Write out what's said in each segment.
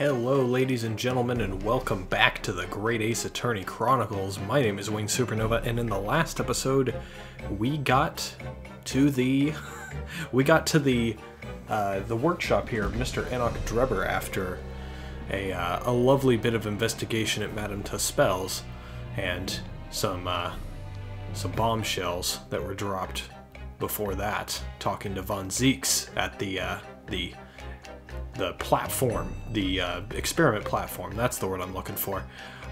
Hello ladies and gentlemen, and welcome back to the Great Ace Attorney Chronicles. My name is Wing Supernova, and in the last episode we got to the workshop here of Mr. Enoch Drebber after a lovely bit of investigation at Madame Tuspel's and some bombshells that were dropped before that, talking to Von Zeeks at the platform, the experiment platform. That's the word I'm looking for.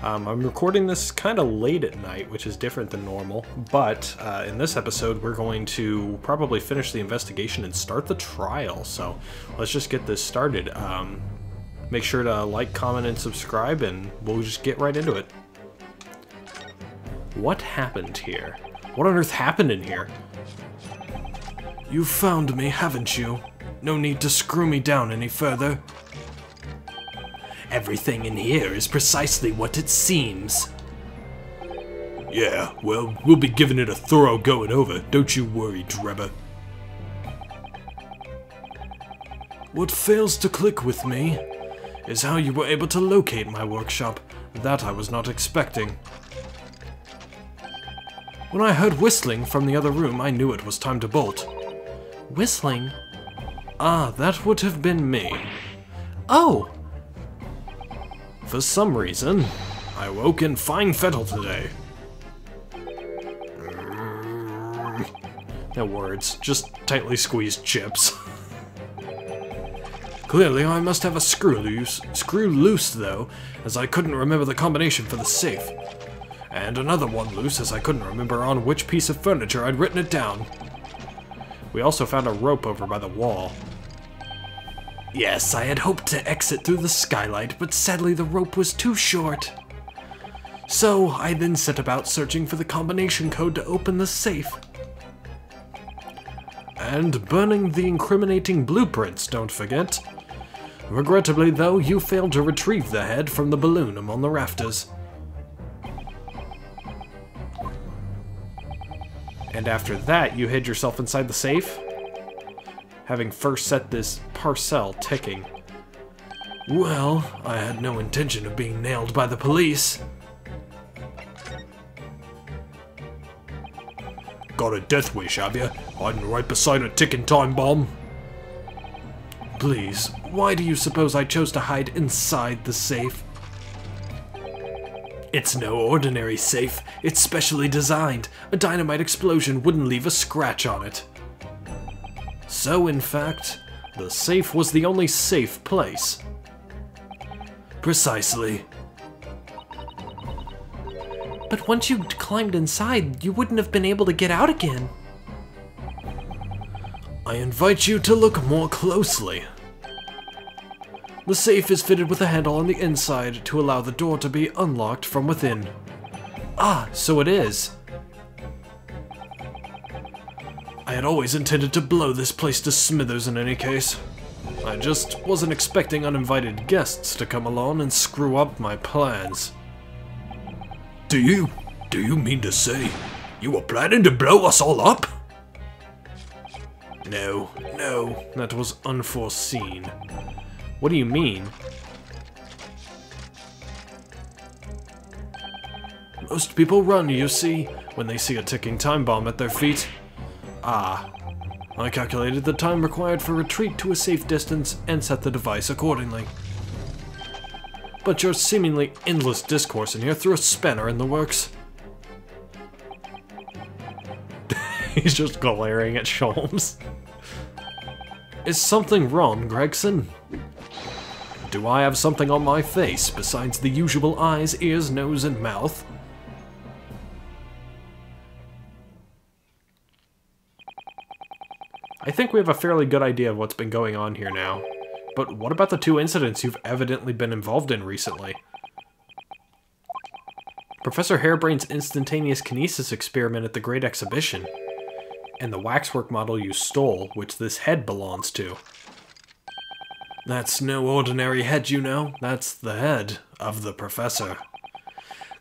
I'm recording this kind of late at night, which is different than normal, but in this episode we're going to probably finish the investigation and start the trial, so let's just get this started. Make sure to like, comment, and subscribe, and we'll just get right into it. What happened here? What on earth happened in here? You've found me, haven't you? No need to screw me down any further. Everything in here is precisely what it seems. Yeah, well, we'll be giving it a thorough going over, don't you worry, Drebber. What fails to click with me is how you were able to locate my workshop. That I was not expecting. When I heard whistling from the other room, I knew it was time to bolt. Whistling? Ah, that would have been me. Oh! For some reason, I woke in fine fettle today. No words, just tightly squeezed chips. Clearly, I must have a screw loose though, as I couldn't remember the combination for the safe. And another one loose, as I couldn't remember on which piece of furniture I'd written it down. We also found a rope over by the wall. Yes, I had hoped to exit through the skylight, but sadly the rope was too short. So, I then set about searching for the combination code to open the safe. And burning the incriminating blueprints, don't forget. Regrettably, though, you failed to retrieve the head from the balloon among the rafters. And after that, you hid yourself inside the safe? Having first set this parcel ticking. Well, I had no intention of being nailed by the police. Got a death wish, have you? Hiding right beside a ticking time bomb? Please, why do you suppose I chose to hide inside the safe? It's no ordinary safe. It's specially designed. A dynamite explosion wouldn't leave a scratch on it. So, in fact, the safe was the only safe place. Precisely. But once you climbed inside, you wouldn't have been able to get out again. I invite you to look more closely. The safe is fitted with a handle on the inside to allow the door to be unlocked from within. Ah, so it is. I had always intended to blow this place to smithers in any case. I just wasn't expecting uninvited guests to come along and screw up my plans. Do you mean to say you were planning to blow us all up? No, that was unforeseen. What do you mean? Most people run, you see, when they see a ticking time bomb at their feet. Ah, I calculated the time required for retreat to a safe distance and set the device accordingly. But your seemingly endless discourse in here threw a spanner in the works. He's just glaring at Sholmes. Is something wrong, Gregson? Do I have something on my face besides the usual eyes, ears, nose, and mouth? I think we have a fairly good idea of what's been going on here now. But what about the two incidents you've evidently been involved in recently? Professor Harebrain's instantaneous kinesis experiment at the Great Exhibition, and the waxwork model you stole, which this head belongs to. That's no ordinary head, you know. That's the head of the Professor.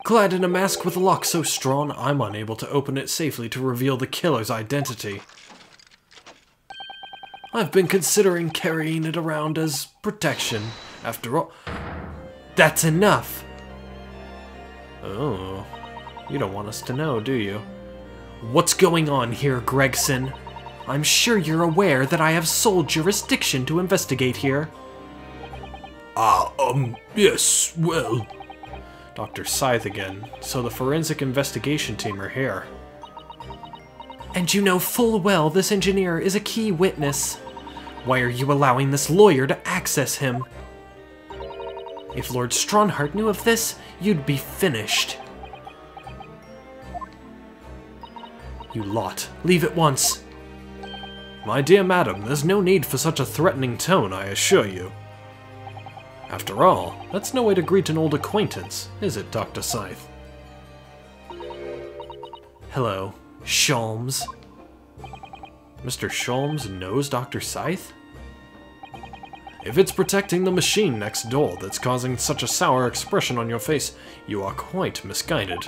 Clad in a mask with a lock so strong, I'm unable to open it safely to reveal the killer's identity. I've been considering carrying it around as protection. After all, That's enough. Oh, you don't want us to know, do you? What's going on here, Gregson? I'm sure you're aware that I have sole jurisdiction to investigate here. Yes, well... Dr. Scythe again, so the forensic investigation team are here. And you know full well this engineer is a key witness. Why are you allowing this lawyer to access him? If Lord Stronhart knew of this, you'd be finished. You lot, leave at once. My dear madam, there's no need for such a threatening tone, I assure you. After all, that's no way to greet an old acquaintance, is it, Dr. Scythe? Hello, Sholmes. Mr. Sholmes knows Dr. Scythe? If it's protecting the machine next door that's causing such a sour expression on your face, you are quite misguided.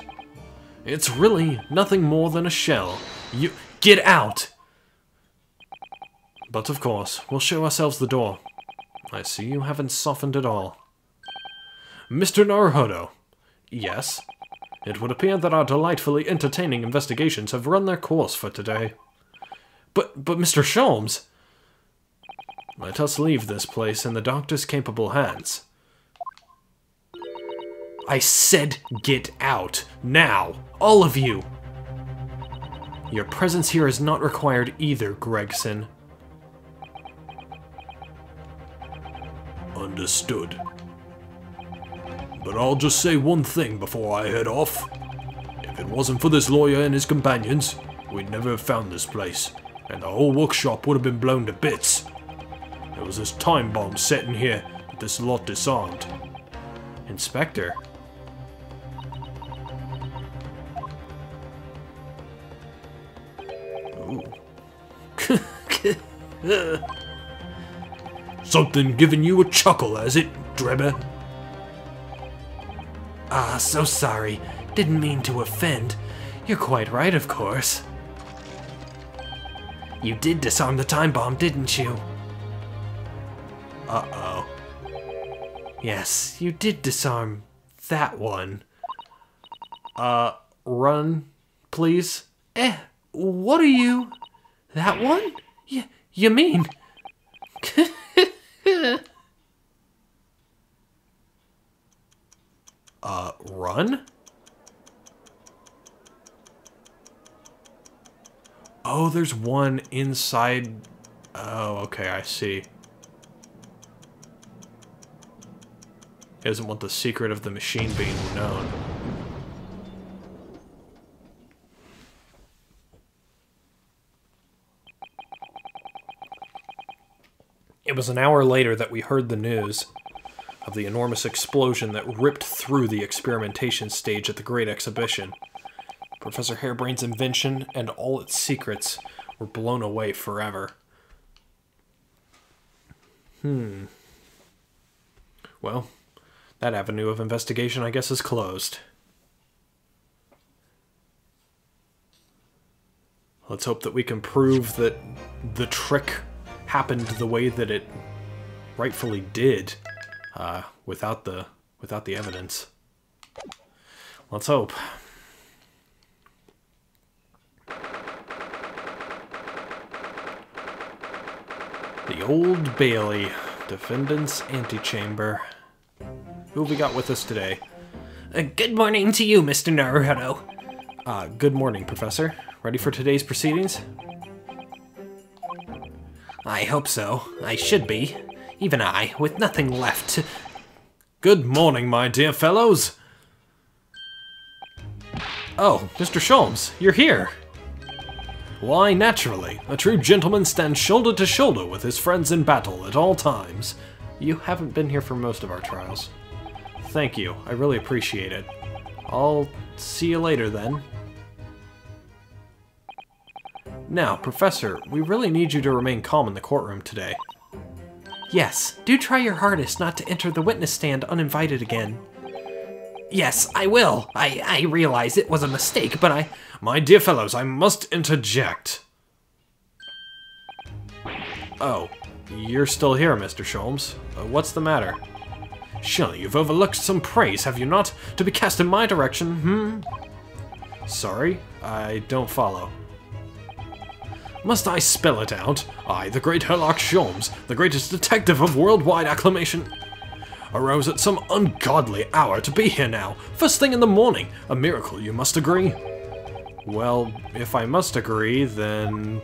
It's really nothing more than a shell. You... Get out! But of course, we'll show ourselves the door. I see you haven't softened at all. Mr. Naruhodo. Yes? It would appear that our delightfully entertaining investigations have run their course for today. But Mr. Sholmes... Let us leave this place in the doctor's capable hands. I said get out. Now. All of you. Your presence here is not required either, Gregson. Understood. But I'll just say one thing before I head off. If it wasn't for this lawyer and his companions, we'd never have found this place, and the whole workshop would have been blown to bits. There was this time bomb set in here that this lot disarmed. Inspector? Ooh. Something giving you a chuckle, has it, Drebber? Ah, so sorry. Didn't mean to offend. You're quite right, of course. You did disarm the time bomb, didn't you? Uh-oh. Yes, you did disarm that one. Run, please? What are you... That one? You mean... Run? Oh, there's one inside... Oh, okay, I see. He doesn't want the secret of the machine being known. It was an hour later that we heard the news of the enormous explosion that ripped through the experimentation stage at the Great Exhibition. Professor Harebrain's invention and all its secrets were blown away forever. Well, that avenue of investigation, I guess, is closed. Let's hope that we can prove that the trick happened the way that it rightfully did, without the evidence. Let's hope. The Old Bailey, Defendant's Antechamber. Who have we got with us today? Good morning to you, Mr. Naruhodo. Good morning, Professor. Ready for today's proceedings? I hope so. I should be. Even I, with nothing left to... Good morning, my dear fellows! Oh, Mr. Sholmes, you're here! Why, naturally. A true gentleman stands shoulder to shoulder with his friends in battle at all times. You haven't been here for most of our trials. Thank you, I really appreciate it. I'll see you later, then. Now, Professor, we really need you to remain calm in the courtroom today. Yes, do try your hardest not to enter the witness stand uninvited again. Yes, I will. I realize it was a mistake, but I... My dear fellows, I must interject. Oh, you're still here, Mr. Sholmes. What's the matter? Surely you've overlooked some praise, have you not? To be cast in my direction, Sorry, I don't follow. Must I spell it out? I, the great Herlock Sholmes, the greatest detective of worldwide acclamation, arose at some ungodly hour to be here now, first thing in the morning. A miracle, you must agree. Well, if I must agree, then...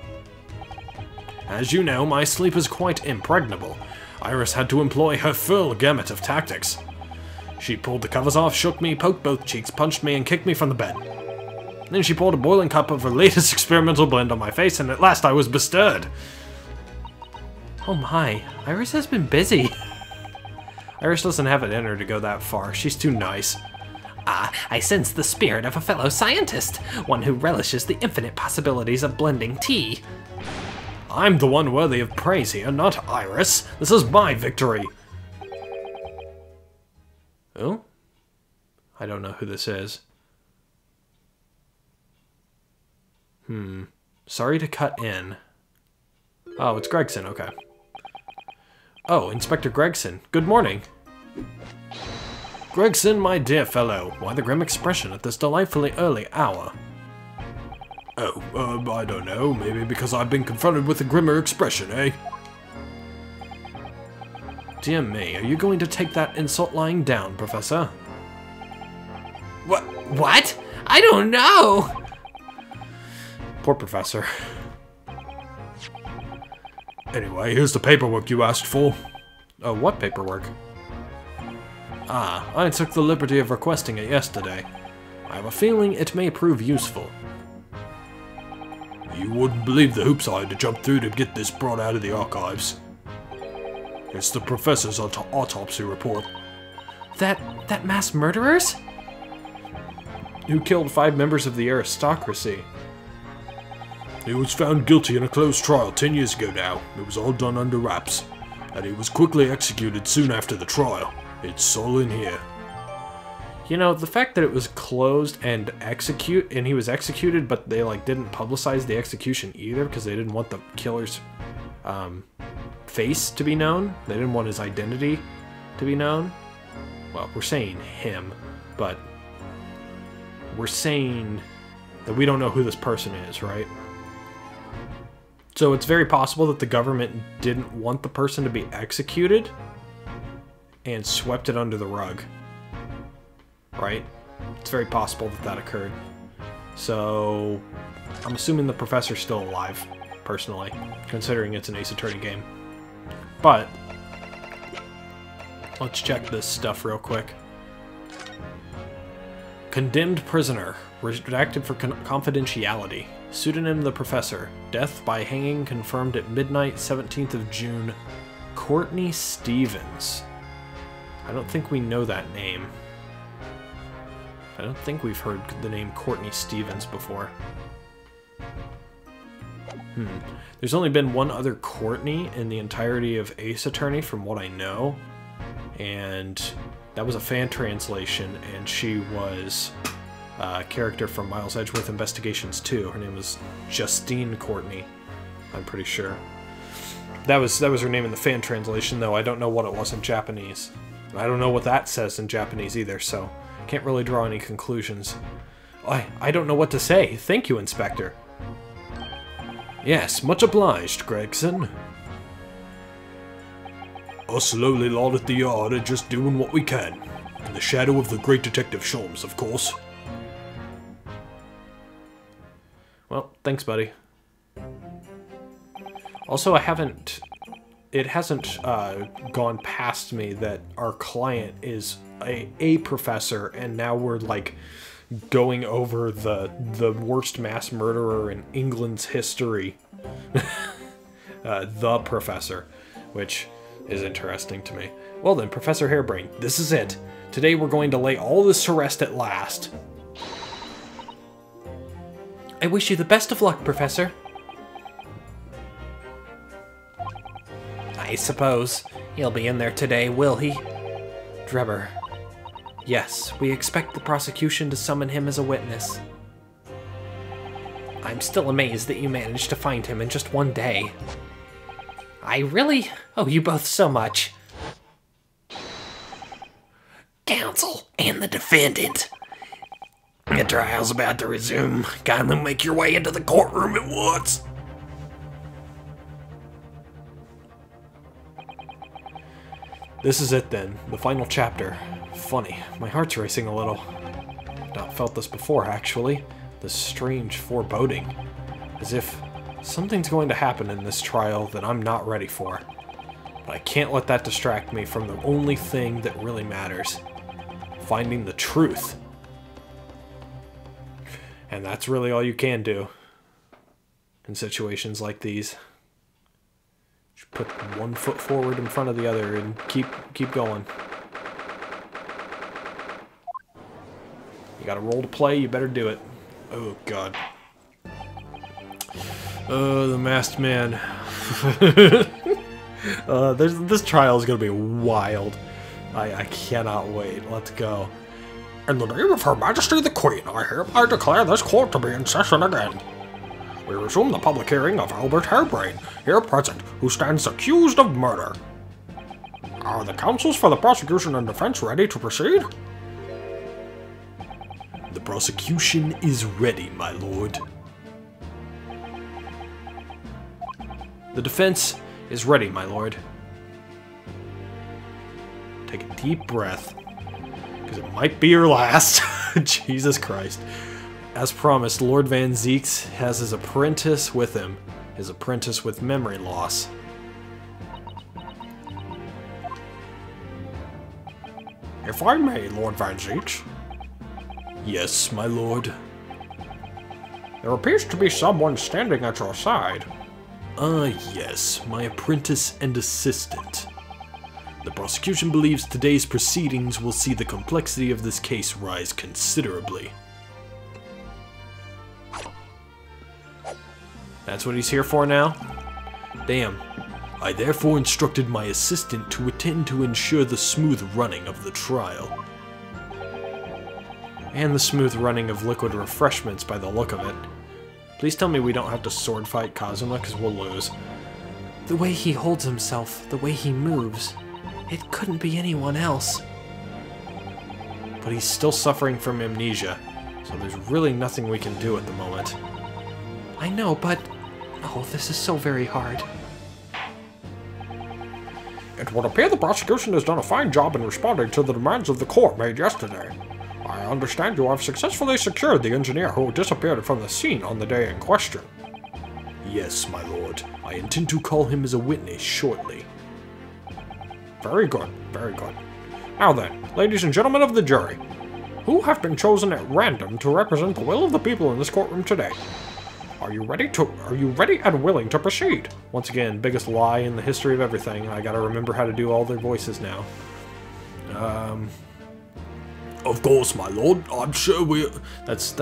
As you know, my sleep is quite impregnable. Iris had to employ her full gamut of tactics. She pulled the covers off, shook me, poked both cheeks, punched me, and kicked me from the bed. Then she poured a boiling cup of her latest experimental blend on my face, and at last I was bestirred. Oh my, Iris has been busy. Iris doesn't have it in her to go that far. She's too nice. Ah, I sense the spirit of a fellow scientist, one who relishes the infinite possibilities of blending tea. I'm the one worthy of praise here, not Iris. This is my victory. Oh? I don't know who this is. Sorry to cut in. Oh, it's Gregson, okay. Oh, Inspector Gregson. Good morning. Gregson, my dear fellow, why the grim expression at this delightfully early hour? Oh, I don't know. Maybe because I've been confronted with a grimmer expression, eh? Dear me, are you going to take that insult lying down, Professor? What? I don't know! Poor Professor. Anyway, here's the paperwork you asked for. Oh, what paperwork? Ah, I took the liberty of requesting it yesterday. I have a feeling it may prove useful. You wouldn't believe the hoops I had to jump through to get this brought out of the archives. It's the professor's autopsy report. That mass murderers? Who killed 5 members of the aristocracy. He was found guilty in a closed trial 10 years ago now. It was all done under wraps. And he was quickly executed soon after the trial. It's all in here. You know, the fact that it was closed and he was executed, but they didn't publicize the execution either because they didn't want the killer's face to be known. They didn't want his identity to be known. Well, we're saying him, but we're saying that we don't know who this person is, right? So it's very possible that the government didn't want the person to be executed and swept it under the rug. Right? It's very possible that that occurred. So I'm assuming the professor's still alive, personally, considering it's an Ace Attorney game. But let's check this stuff real quick. Condemned prisoner, redacted for confidentiality. Pseudonym the Professor. Death by hanging confirmed at midnight, 17th of June. Courtney Stevens. I don't think we know that name. I don't think we've heard the name Courtney Stevens before. There's only been one other Courtney in the entirety of Ace Attorney from what I know. And that was a fan translation, and she was a character from Miles Edgeworth Investigations 2. Her name was Justine Courtney, I'm pretty sure. That was her name in the fan translation, though I don't know what it was in Japanese. I don't know what that says in Japanese either, so can't really draw any conclusions. I don't know what to say. Thank you, Inspector. Yes, much obliged, Gregson. Us lowly lot at the yard are just doing what we can. In the shadow of the great Detective Sholmes, of course. Well, thanks, buddy. Also, it hasn't gone past me that our client is a professor, and now we're going over the worst mass murderer in England's history. The Professor, which is interesting to me. Well then, Professor Harebrain, this is it. Today we're going to lay all this to rest at last. I wish you the best of luck, Professor. I suppose he'll be in there today, will he? Drebber. Yes, we expect the prosecution to summon him as a witness. I'm still amazed that you managed to find him in just one day. I really owe you both so much. counsel and the defendant. The trial's about to resume. Kindly make your way into the courtroom at once. This is it then, the final chapter. Funny, my heart's racing a little. I've not felt this before, actually. This strange foreboding. As if something's going to happen in this trial that I'm not ready for. But I can't let that distract me from the only thing that really matters. Finding the truth. And that's really all you can do in situations like these. Just put one foot forward in front of the other and keep going. You got a role to play, you better do it. Oh god. Oh, the masked man. This trial is gonna be wild. I cannot wait. Let's go. In the name of Her Majesty the Queen, I hereby declare this court to be in session again. We resume the public hearing of Albert Harebrain, here present, who stands accused of murder. Are the counsels for the prosecution and defense ready to proceed? The prosecution is ready, my lord. The defense is ready, my lord. Take a deep breath. Because it might be your last. Jesus Christ. As promised, Lord Van Zieks has his apprentice with him. His apprentice with memory loss. If I may, Lord Van Zieks. Yes, my lord. There appears to be someone standing at your side. Ah, yes, my apprentice and assistant. The prosecution believes today's proceedings will see the complexity of this case rise considerably. That's what he's here for now? Damn. I therefore instructed my assistant to attend to ensure the smooth running of the trial. And the smooth running of liquid refreshments by the look of it. Please tell me we don't have to sword fight Kazuma, because we'll lose. The way he holds himself, the way he moves, it couldn't be anyone else. But he's still suffering from amnesia, so there's really nothing we can do at the moment. I know, but... oh, this is so very hard. It would appear the prosecution has done a fine job in responding to the demands of the court made yesterday. I understand you have successfully secured the engineer who disappeared from the scene on the day in question. Yes, my lord. I intend to call him as a witness shortly. Very good, very good. Now then, ladies and gentlemen of the jury, who have been chosen at random to represent the will of the people in this courtroom today? Are you ready and willing to proceed? Once again, biggest lie in the history of everything. I gotta remember how to do all their voices now. Of course, my lord. I'm sure we... That's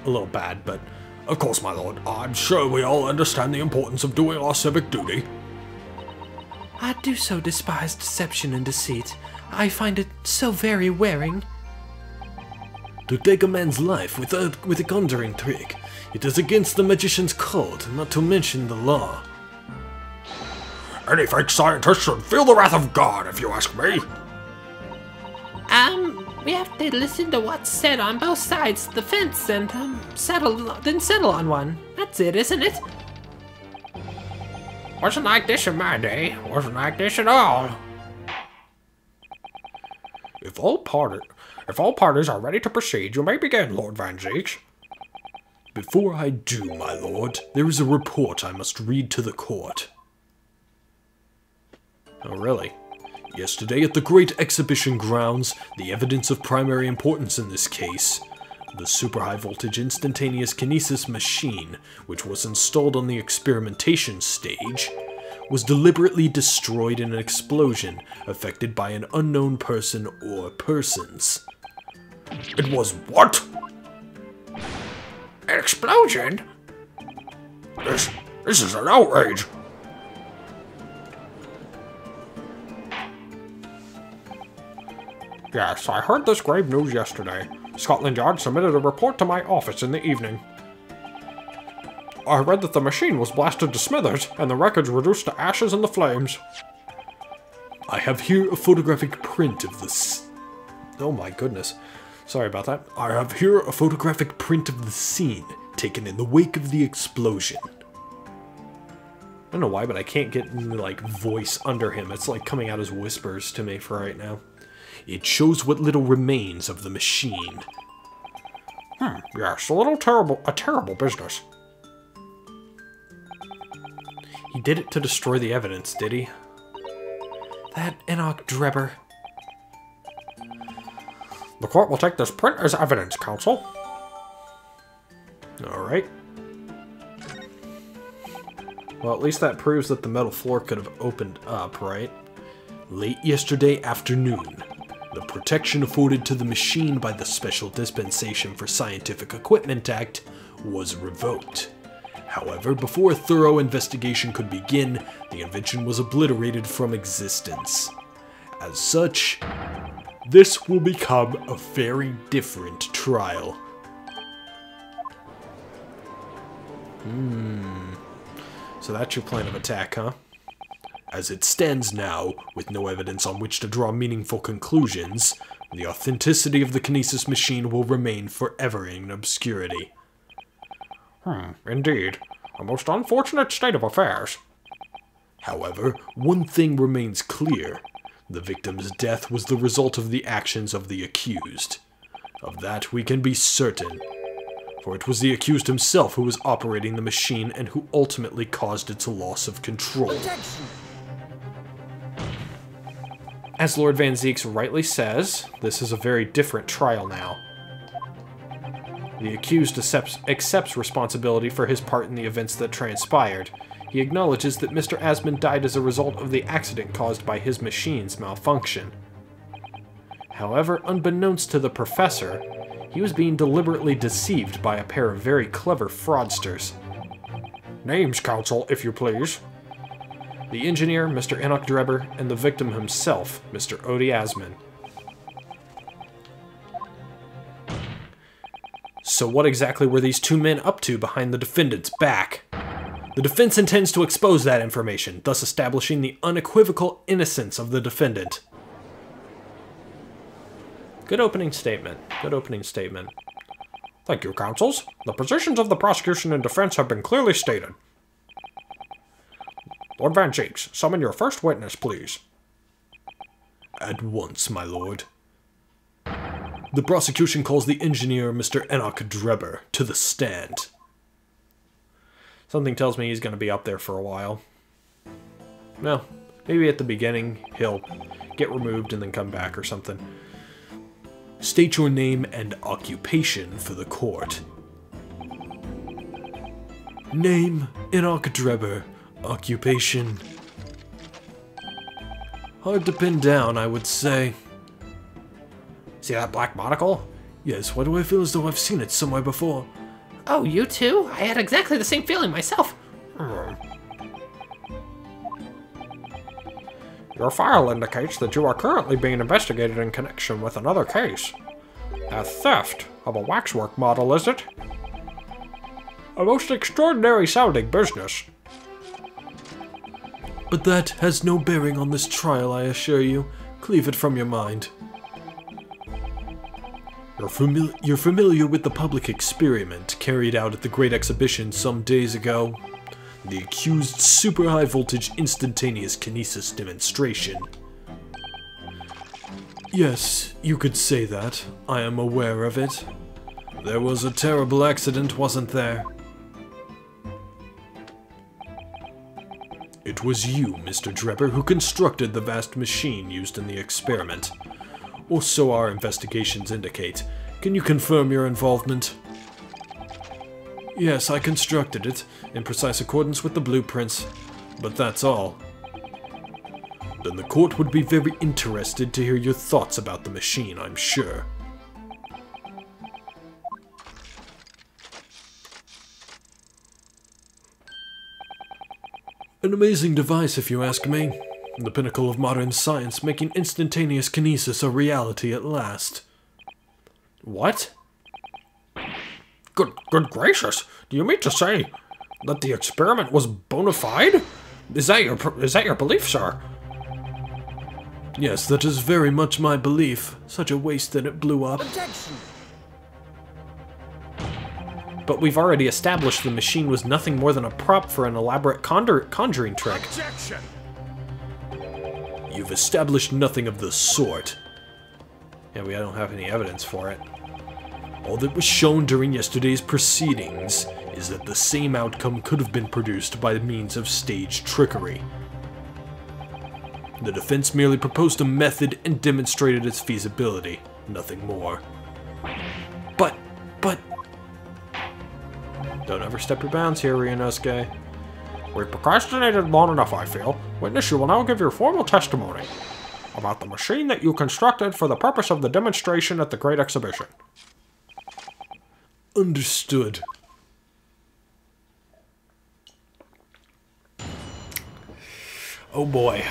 a little bad, but... Of course, my lord. I'm sure we all understand the importance of doing our civic duty. I do so despise deception and deceit. I find it so very wearing. To take a man's life with a conjuring trick, it is against the magician's code, not to mention the law. Any fake scientist should feel the wrath of God, if you ask me. We have to listen to what's said on both sides of the fence and, settle on one. That's it, isn't it? Wasn't like this in my day. Wasn't like this at all. If all parties are ready to proceed, you may begin, Lord Van Zieks. Before I do, my lord, there is a report I must read to the court. Oh, really? Yesterday at the Great Exhibition Grounds, the evidence of primary importance in this case, the super high voltage instantaneous kinesis machine, which was installed on the experimentation stage, was deliberately destroyed in an explosion affected by an unknown person or persons. It was what? An explosion? This is an outrage. Yes, I heard this grave news yesterday. Scotland Yard submitted a report to my office in the evening. I read that the machine was blasted to smithers, and the wreckage reduced to ashes in the flames. I have here a photographic print of Oh my goodness. Sorry about that. I have here a photographic print of the scene, taken in the wake of the explosion. I don't know why, but I can't get any, like, voice under him. It's like coming out as whispers to me for right now. It shows what little remains of the machine. Yes, a terrible business. He did it to destroy the evidence, did he? That Enoch Drebber. The court will take this print as evidence, counsel. Alright. Well, at least that proves that the metal floor could have opened up, right? Late yesterday afternoon, the protection afforded to the machine by the Special Dispensation for Scientific Equipment Act was revoked. However, before a thorough investigation could begin, the invention was obliterated from existence. As such, this will become a very different trial. So that's your plan of attack, huh? As it stands now, with no evidence on which to draw meaningful conclusions, the authenticity of the Kinesis machine will remain forever in obscurity. Indeed. A most unfortunate state of affairs. However, one thing remains clear. The victim's death was the result of the actions of the accused. Of that we can be certain, for it was the accused himself who was operating the machine and who ultimately caused its loss of control. As Lord Van Zieks rightly says, this is a very different trial now. The accused accepts responsibility for his part in the events that transpired. He acknowledges that Mr. Asmund died as a result of the accident caused by his machine's malfunction. However, unbeknownst to the professor, he was being deliberately deceived by a pair of very clever fraudsters. Names, counsel, if you please. The engineer, Mr. Enoch Drebber, and the victim himself, Mr. Odie Asmund. So what exactly were these two men up to behind the defendant's back? The defense intends to expose that information, thus establishing the unequivocal innocence of the defendant. Good opening statement. Good opening statement. Thank you, counsels. The positions of the prosecution and defense have been clearly stated. Lord Van Zieks, summon your first witness, please. At once, my lord. The prosecution calls the engineer, Mr. Enoch Drebber, to the stand. Something tells me he's going to be up there for a while. No, maybe at the beginning he'll get removed and then come back or something. State your name and occupation for the court. Name, Enoch Drebber. Occupation. Hard to pin down, I would say. See that black monocle? Yes, why do I feel as though I've seen it somewhere before? Oh, you too? I had exactly the same feeling myself. Your file indicates that you are currently being investigated in connection with another case. A theft of a waxwork model, is it? A most extraordinary sounding business. But that has no bearing on this trial, I assure you. Cleave it from your mind. You're familiar with the public experiment carried out at the Great Exhibition some days ago? The accused super high voltage instantaneous kinesis demonstration. Yes, you could say that. I am aware of it. There was a terrible accident, wasn't there? It was you, Mr. Drebber, who constructed the vast machine used in the experiment. Or so our investigations indicate. Can you confirm your involvement? Yes, I constructed it, in precise accordance with the blueprints. But that's all. Then the court would be very interested to hear your thoughts about the machine, I'm sure. An amazing device, if you ask me. The pinnacle of modern science, making instantaneous kinesis a reality at last. What? Good gracious! Do you mean to say that the experiment was bona fide? Is that your belief, sir? Yes, that is very much my belief. Such a waste that it blew up. Objection! But we've already established the machine was nothing more than a prop for an elaborate conjuring trick. Objection! You've established nothing of the sort. Yeah, we don't have any evidence for it. All that was shown during yesterday's proceedings is that the same outcome could have been produced by means of staged trickery. The defense merely proposed a method and demonstrated its feasibility, nothing more. But... Don't overstep your bounds here, Ryunosuke. We procrastinated long enough, I feel. Witness, you will now give your formal testimony about the machine that you constructed for the purpose of the demonstration at the Great Exhibition. Understood. Oh boy.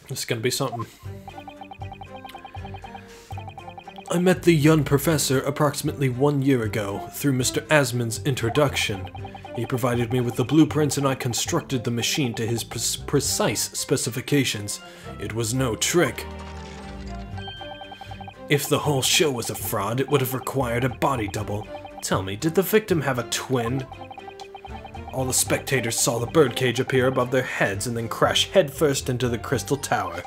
This is gonna be something. I met the young professor approximately 1 year ago through Mr. Asman's introduction. He provided me with the blueprints and I constructed the machine to his precise specifications. It was no trick. If the whole show was a fraud, it would have required a body double. Tell me, did the victim have a twin? All the spectators saw the birdcage appear above their heads and then crash headfirst into the crystal tower.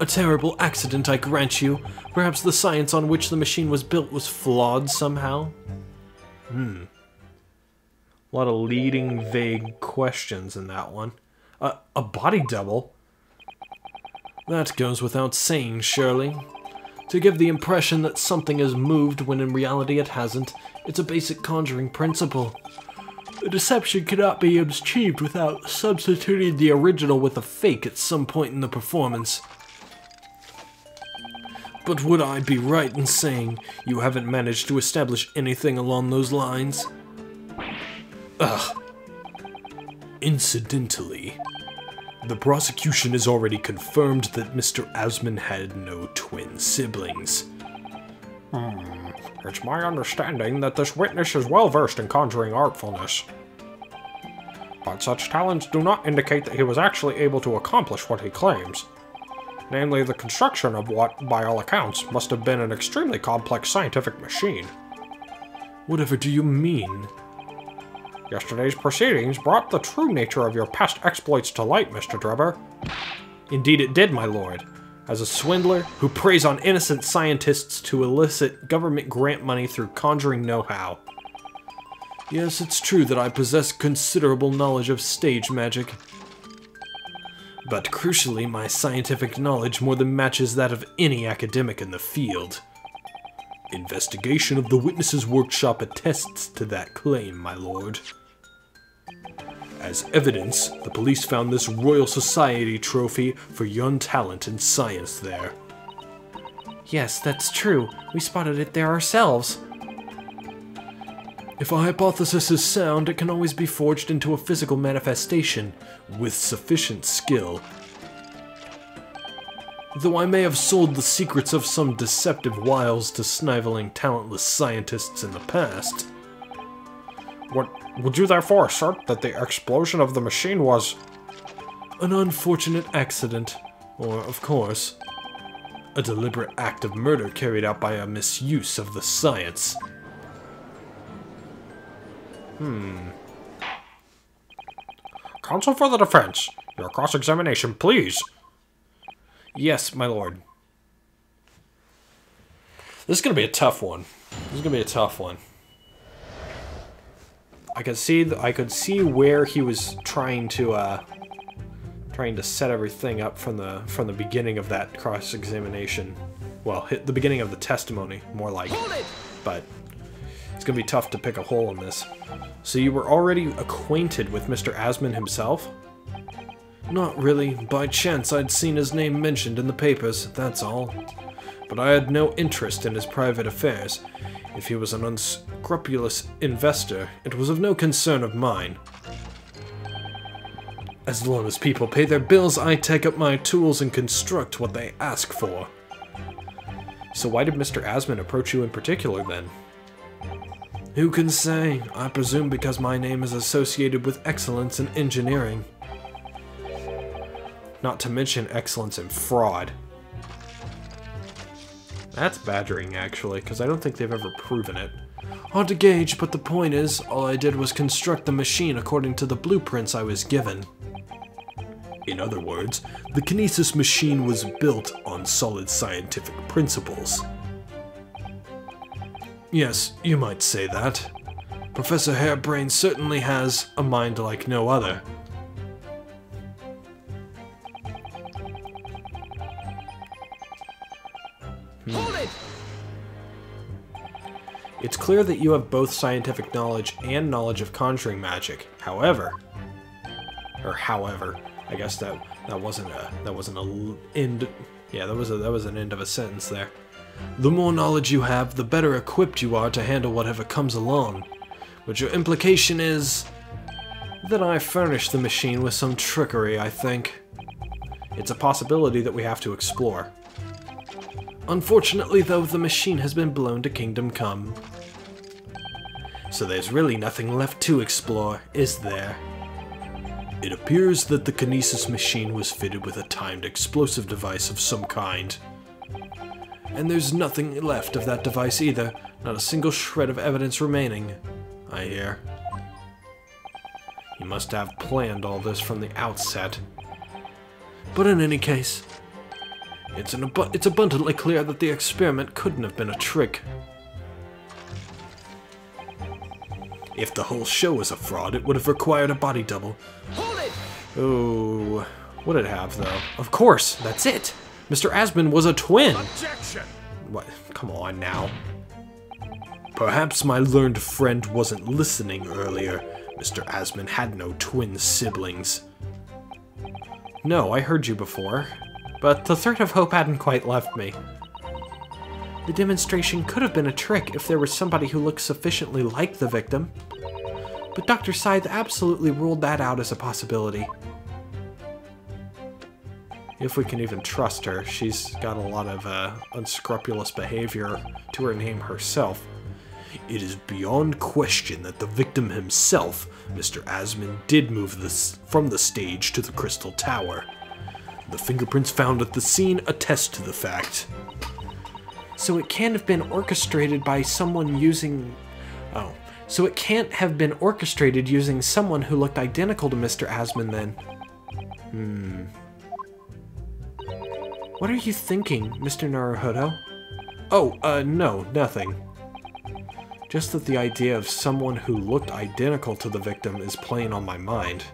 A terrible accident, I grant you. Perhaps the science on which the machine was built was flawed somehow? A lot of leading, vague questions in that one. A body double? That goes without saying, surely. To give the impression that something has moved when in reality it hasn't, it's a basic conjuring principle. The deception cannot be achieved without substituting the original with a fake at some point in the performance. But would I be right in saying you haven't managed to establish anything along those lines? Ugh. Incidentally, the prosecution has already confirmed that Mr. Asman had no twin siblings. It's my understanding that this witness is well versed in conjuring artfulness. But such talents do not indicate that he was actually able to accomplish what he claims. Namely, the construction of what, by all accounts, must have been an extremely complex scientific machine. Whatever do you mean? Yesterday's proceedings brought the true nature of your past exploits to light, Mr. Drebber. Indeed it did, my lord. As a swindler who preys on innocent scientists to elicit government grant money through conjuring know-how. Yes, it's true that I possess considerable knowledge of stage magic. But crucially, my scientific knowledge more than matches that of any academic in the field. Investigation of the witness's workshop attests to that claim, my lord. As evidence, the police found this Royal Society trophy for young talent and science there. Yes, that's true. We spotted it there ourselves. If a hypothesis is sound, it can always be forged into a physical manifestation, with sufficient skill. Though I may have sold the secrets of some deceptive wiles to sniveling, talentless scientists in the past. Would you therefore assert that the explosion of the machine was an unfortunate accident, or, of course, a deliberate act of murder carried out by a misuse of the science? Counsel for the defense? Your cross-examination, please. Yes, my lord. This is going to be a tough one. I could see where he was trying to set everything up from the beginning of that cross-examination. Well, the beginning of the testimony, more like. But it's gonna be tough to pick a hole in this. So you were already acquainted with Mr. Asman himself? Not really. By chance, I'd seen his name mentioned in the papers, that's all. But I had no interest in his private affairs. If he was an unscrupulous investor, it was of no concern of mine. As long as people pay their bills, I take up my tools and construct what they ask for. So why did Mr. Asman approach you in particular, then? Who can say? I presume because my name is associated with excellence in engineering. not to mention excellence in fraud. That's badgering, actually, because I don't think they've ever proven it. Hard to gauge, but the point is, all I did was construct the machine according to the blueprints I was given. In other words, the kinesis machine was built on solid scientific principles. Yes, you might say that. Professor Hairbrain certainly has a mind like no other. Hold it! It's clear that you have both scientific knowledge and knowledge of conjuring magic. However, I guess that wasn't a end. Yeah, that was an end of a sentence there. The more knowledge you have, the better equipped you are to handle whatever comes along. But your implication is that I furnished the machine with some trickery, I think. It's a possibility that we have to explore. Unfortunately, though, the machine has been blown to Kingdom Come. So there's really nothing left to explore, is there? It appears that the kinesis machine was fitted with a timed explosive device of some kind. And there's nothing left of that device either, not a single shred of evidence remaining, I hear. He must have planned all this from the outset. But in any case, it's abundantly clear that the experiment couldn't have been a trick. If the whole show was a fraud, it would have required a body double. Hold it! Oh, would it have, though? Of course, that's it! Mr. Asman was a twin! Objection! What? Come on now. Perhaps my learned friend wasn't listening earlier. Mr. Asman had no twin siblings. No, I heard you before. But the thread of hope hadn't quite left me. The demonstration could have been a trick if there was somebody who looked sufficiently like the victim. But Dr. Scythe absolutely ruled that out as a possibility. If we can even trust her, she's got a lot of unscrupulous behavior to her name herself. It is beyond question that the victim himself, Mr. Asman, did move this from the stage to the Crystal Tower. The fingerprints found at the scene attest to the fact. So it can't have been orchestrated by someone using... Oh. So it can't have been orchestrated using someone who looked identical to Mr. Asman then. What are you thinking, Mr. Naruhodo? Oh, no, nothing. Just that the idea of someone who looked identical to the victim is playing on my mind.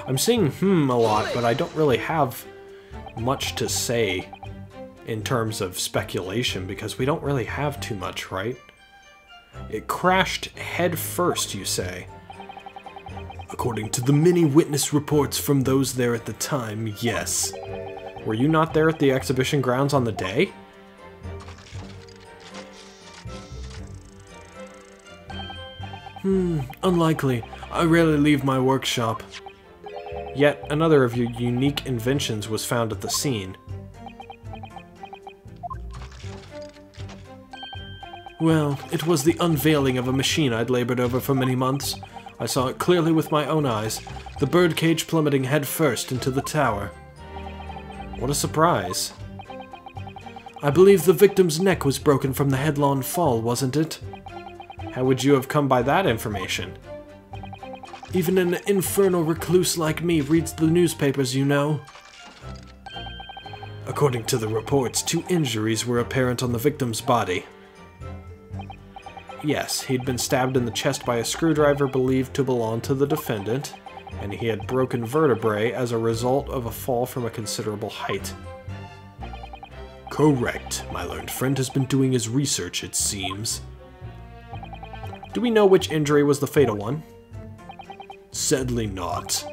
I'm saying a lot, but I don't really have much to say in terms of speculation because we don't really have too much, right? It crashed head first, you say? According to the many witness reports from those there at the time, yes. Were you not there at the exhibition grounds on the day? Unlikely. I rarely leave my workshop. Yet another of your unique inventions was found at the scene. Well, it was the unveiling of a machine I'd labored over for many months. I saw it clearly with my own eyes, the birdcage plummeting headfirst into the tower. What a surprise. I believe the victim's neck was broken from the headlong fall, wasn't it? How would you have come by that information? Even an infernal recluse like me reads the newspapers, you know. According to the reports, 2 injuries were apparent on the victim's body. Yes, he'd been stabbed in the chest by a screwdriver believed to belong to the defendant, and he had broken vertebrae as a result of a fall from a considerable height. Correct. My learned friend has been doing his research, it seems. Do we know which injury was the fatal one? Sadly not.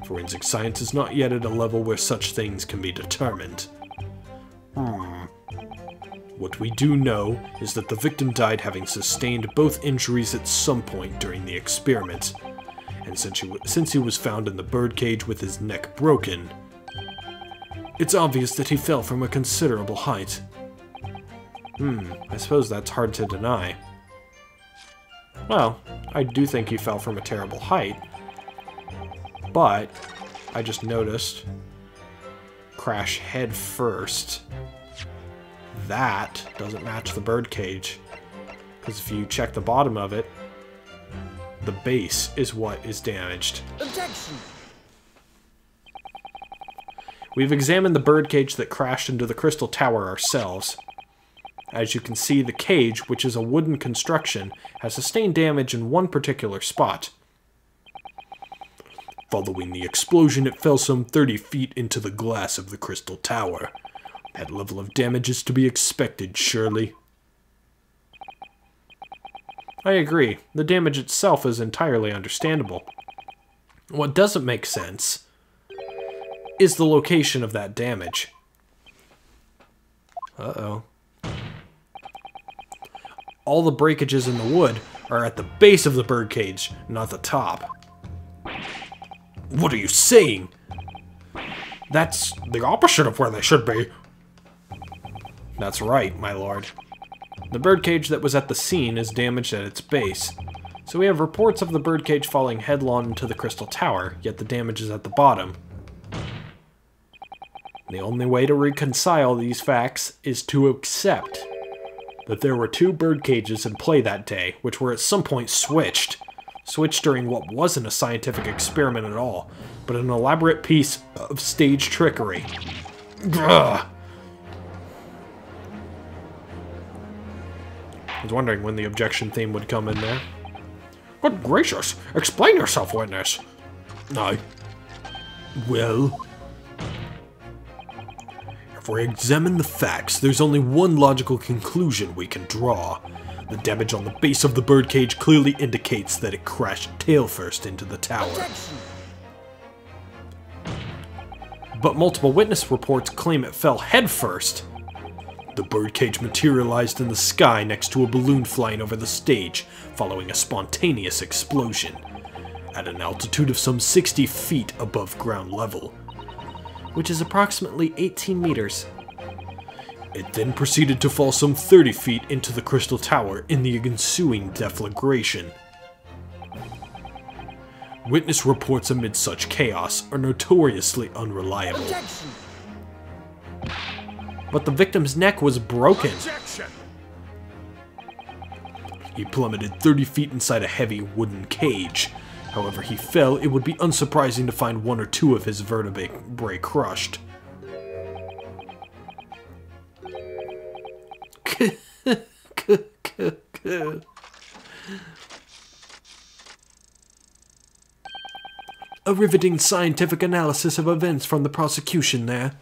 Forensic science is not yet at a level where such things can be determined. What we do know is that the victim died having sustained both injuries at some point during the experiment, and since he was found in the birdcage with his neck broken, it's obvious that he fell from a considerable height. I suppose that's hard to deny. Well, I do think he fell from a terrible height. But I just noticed, crash head first. That doesn't match the birdcage. Because if you check the bottom of it, the base is what is damaged. Objection! We've examined the birdcage that crashed into the crystal tower ourselves. As you can see, the cage, which is a wooden construction, has sustained damage in one particular spot. Following the explosion, it fell some 30 feet into the glass of the crystal tower. That level of damage is to be expected, surely. I agree. The damage itself is entirely understandable. What doesn't make sense is the location of that damage. Uh-oh. All the breakages in the wood are at the base of the birdcage, not the top. What are you saying? That's the opposite of where they should be. That's right, my lord. The birdcage that was at the scene is damaged at its base. So we have reports of the birdcage falling headlong into the crystal tower, yet the damage is at the bottom. The only way to reconcile these facts is to accept that there were two birdcages in play that day, which were at some point switched. Switched during what wasn't a scientific experiment at all, but an elaborate piece of stage trickery. Ugh. I was wondering when the objection theme would come in there. Good gracious, explain yourself, witness. No. Well, if we examine the facts, there's only one logical conclusion we can draw. The damage on the base of the birdcage clearly indicates that it crashed tail first into the tower. Objection! But multiple witness reports claim it fell head first. The birdcage materialized in the sky next to a balloon flying over the stage, following a spontaneous explosion, at an altitude of some 60 feet above ground level, which is approximately 18 meters. It then proceeded to fall some 30 feet into the crystal tower in the ensuing deflagration. Witness reports amid such chaos are notoriously unreliable. Objection! But the victim's neck was broken. Objection! He plummeted 30 feet inside a heavy wooden cage. However he fell, it would be unsurprising to find one or two of his vertebrae crushed. A riveting scientific analysis of events from the prosecution there.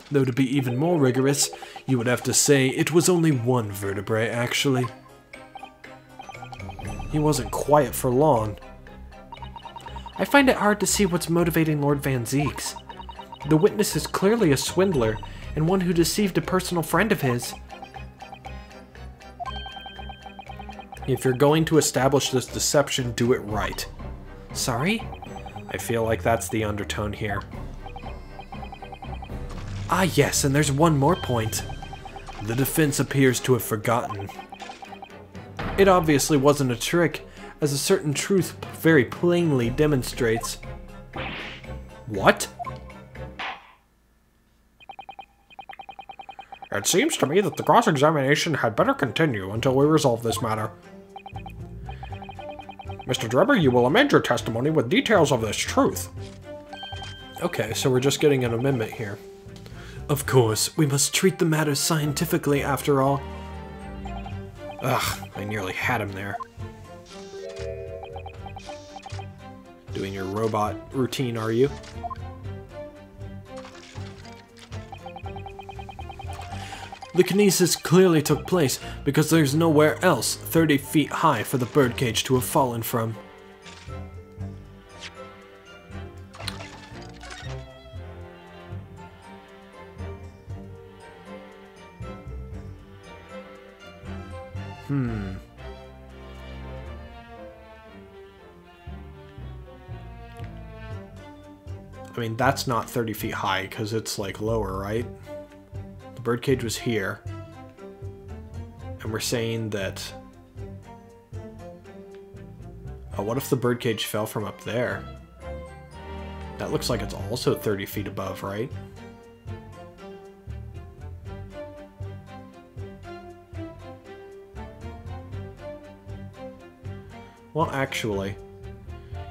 Though to be even more rigorous, you would have to say it was only one vertebrae, actually. He wasn't quiet for long. I find it hard to see what's motivating Lord Van Zieks. The witness is clearly a swindler, and one who deceived a personal friend of his. If you're going to establish this deception, do it right. Sorry? I feel like that's the undertone here. Ah yes, and there's one more point. The defense appears to have forgotten. It obviously wasn't a trick, as a certain truth very plainly demonstrates. What? It seems to me that the cross-examination had better continue until we resolve this matter. Mr. Drebber, you will amend your testimony with details of this truth. Okay, so we're just getting an amendment here. Of course, we must treat the matter scientifically after all. Ugh, I nearly had him there. Doing your robot routine, are you? The kinesis clearly took place because there's nowhere else 30 feet high for the birdcage to have fallen from. I mean, that's not 30 feet high, because it's, like, lower, right? The birdcage was here. And we're saying that But what if the birdcage fell from up there? That looks like it's also 30 feet above, right? Well, actually,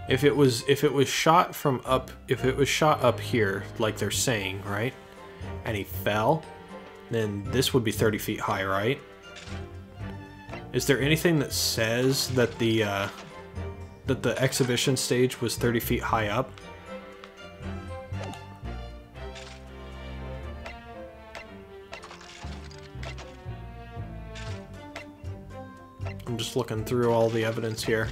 if it was shot from up, if it was shot up here, like they're saying, right? And he fell, then this would be 30 feet high, right? Is there anything that says that the exhibition stage was 30 feet high up? I'm just looking through all the evidence here.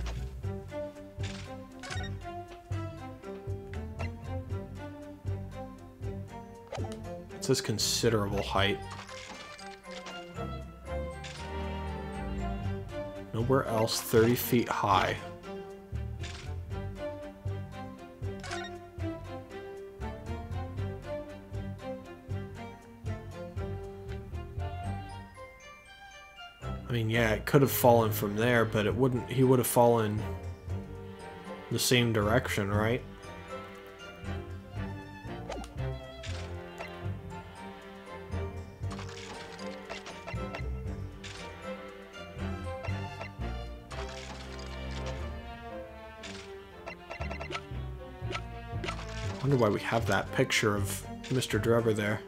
It says considerable height. Nowhere else 30 feet high. I mean, yeah, it could have fallen from there, but it wouldn't. He would have fallen the same direction, right? I wonder why we have that picture of Mr. Drebber there.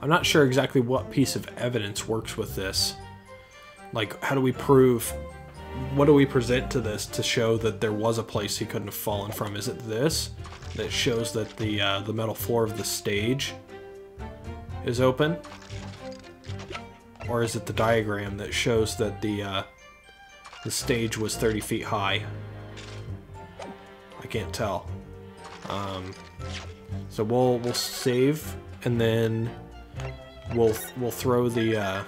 I'm not sure exactly what piece of evidence works with this. Like, how do we prove... What do we present to this to show that there was a place he couldn't have fallen from? Is it this that shows that the metal floor of the stage is open? Or is it the diagram that shows that the stage was 30 feet high? I can't tell. So we'll save, and then we'll throw the at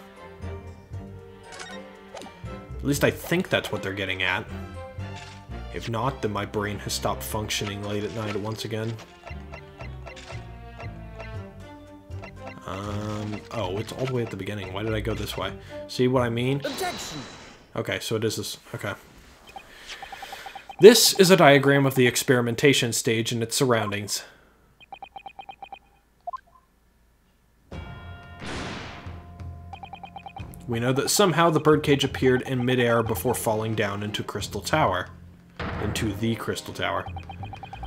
least I think that's what they're getting at. If not, then my brain has stopped functioning late at night once again. Oh, it's all the way at the beginning. Why did I go this way? See what I mean? Objection. Okay, so it is this. Okay. This is a diagram of the experimentation stage and its surroundings. We know that somehow the birdcage appeared in midair before falling down into the Crystal Tower.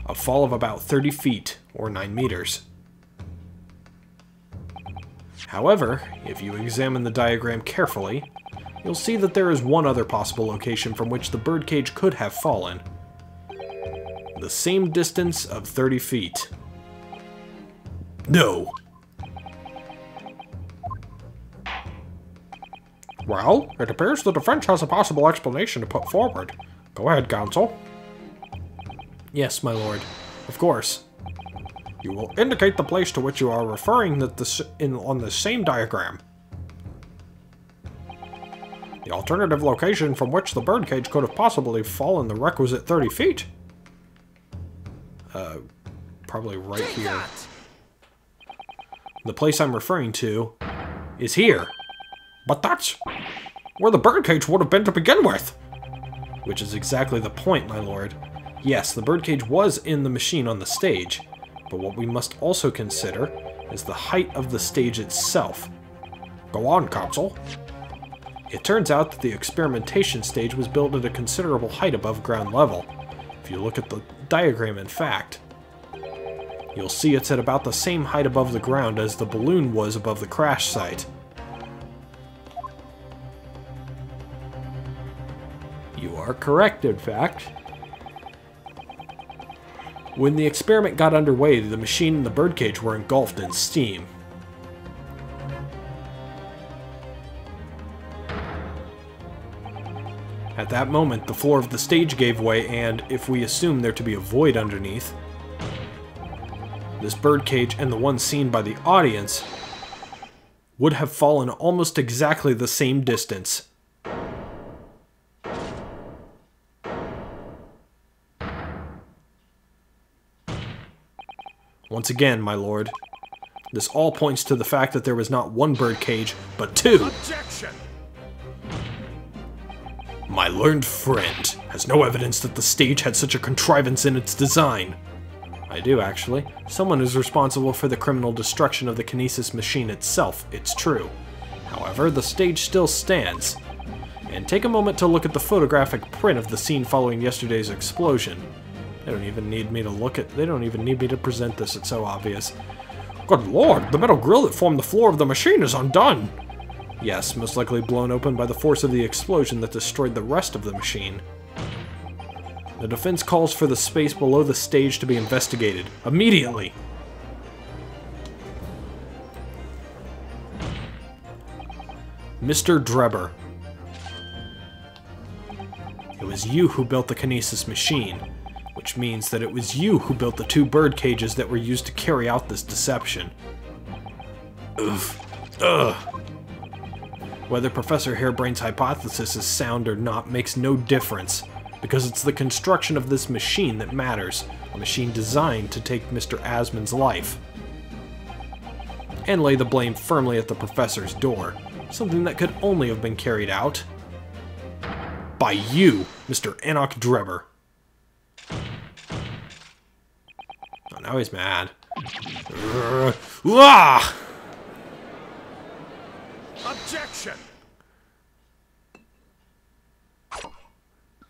A fall of about 30 feet, or 9 meters. However, if you examine the diagram carefully, you'll see that there is one other possible location from which the birdcage could have fallen. The same distance of 30 feet. No! Well, it appears the defense has a possible explanation to put forward. Go ahead, counsel. Yes, my lord. Of course. You will indicate the place to which you are referring on the same diagram. The alternative location from which the birdcage could have possibly fallen the requisite 30 feet. Probably right here. The place I'm referring to is here. But that's where the birdcage would have been to begin with. Which is exactly the point, my lord. Yes, the birdcage was in the machine on the stage, but what we must also consider is the height of the stage itself. Go on, counsel. It turns out that the experimentation stage was built at a considerable height above ground level. If you look at the diagram, in fact, you'll see it's at about the same height above the ground as the balloon was above the crash site. You are correct, in fact. When the experiment got underway, the machine and the birdcage were engulfed in steam. At that moment, the floor of the stage gave way, and if we assume there to be a void underneath, this birdcage and the one seen by the audience would have fallen almost exactly the same distance. Once again, my lord, This all points to the fact that there was not one birdcage, but two. Objection! My learned friend has no evidence that the stage had such a contrivance in its design. I do, actually. Someone is responsible for the criminal destruction of the kinesis machine itself, it's true. However, the stage still stands. And take a moment to look at the photographic print of the scene following yesterday's explosion. They don't even need me to present this, it's so obvious. Good lord, the metal grill that formed the floor of the machine is undone! Yes, most likely blown open by the force of the explosion that destroyed the rest of the machine. The defense calls for the space below the stage to be investigated. Immediately! Mr. Drebber. It was you who built the kinesis machine, which means that it was you who built the two bird cages that were used to carry out this deception. Ugh. Whether Professor Harebrain's hypothesis is sound or not makes no difference, because it's the construction of this machine that matters, a machine designed to take Mr. Asmon's life. And lay the blame firmly at the professor's door, something that could only have been carried out by you, Mr. Enoch Drebber. Oh, now he's mad. Objection!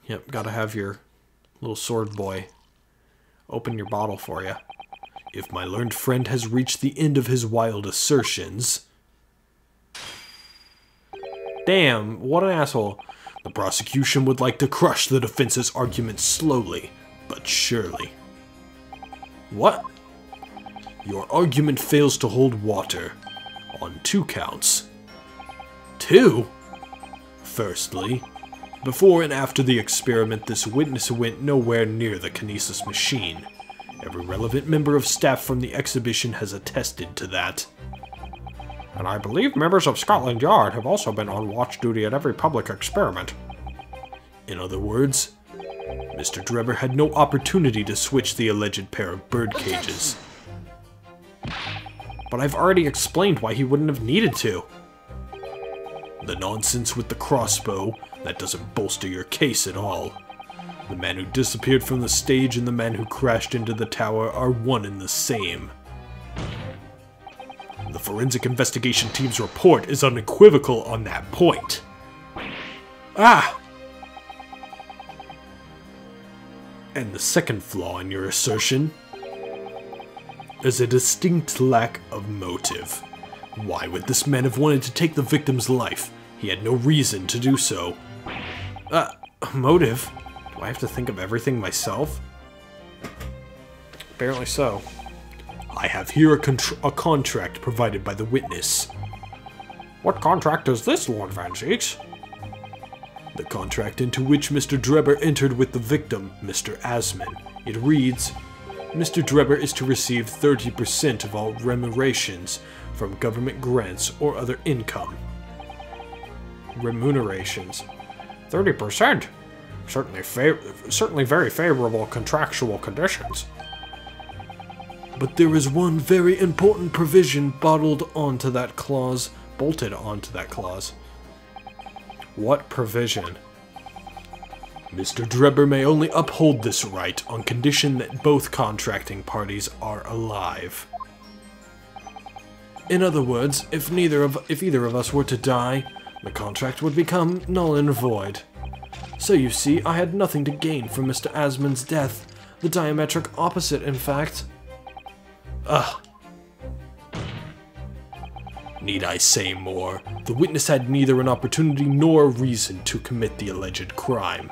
Yep, gotta have your little sword boy open your bottle for you. If my learned friend has reached the end of his wild assertions... Damn, what an asshole. The prosecution would like to crush the defense's argument slowly, but surely. What? Your argument fails to hold water on 2 counts. 2? Firstly, before and after the experiment, this witness went nowhere near the kinesis machine. Every relevant member of staff from the exhibition has attested to that. And I believe members of Scotland Yard have also been on watch duty at every public experiment. In other words, Mr. Drebber had no opportunity to switch the alleged pair of bird cages. But I've already explained why he wouldn't have needed to. The nonsense with the crossbow, that doesn't bolster your case at all. The man who disappeared from the stage and the man who crashed into the tower are one and the same. The forensic investigation team's report is unequivocal on that point. Ah! And the second flaw in your assertion is a distinct lack of motive. Why would this man have wanted to take the victim's life? He had no reason to do so. Motive? Do I have to think of everything myself? Apparently so. I have here a contract provided by the witness. What contract is this, Lord Van Zeeks? The contract into which Mr. Drebber entered with the victim, Mr. Asmon. It reads, Mr. Drebber is to receive 30% of all remunerations from government grants or other income. Remunerations. 30%? Certainly very favorable contractual conditions. But there is one very important provision bolted onto that clause. What provision? Mr. Drebber may only uphold this right on condition that both contracting parties are alive. In other words, if either of us were to die, the contract would become null and void. So you see, I had nothing to gain from Mr. Asmon's death. The diametric opposite, in fact. Ugh. Need I say more? The witness had neither an opportunity nor a reason to commit the alleged crime.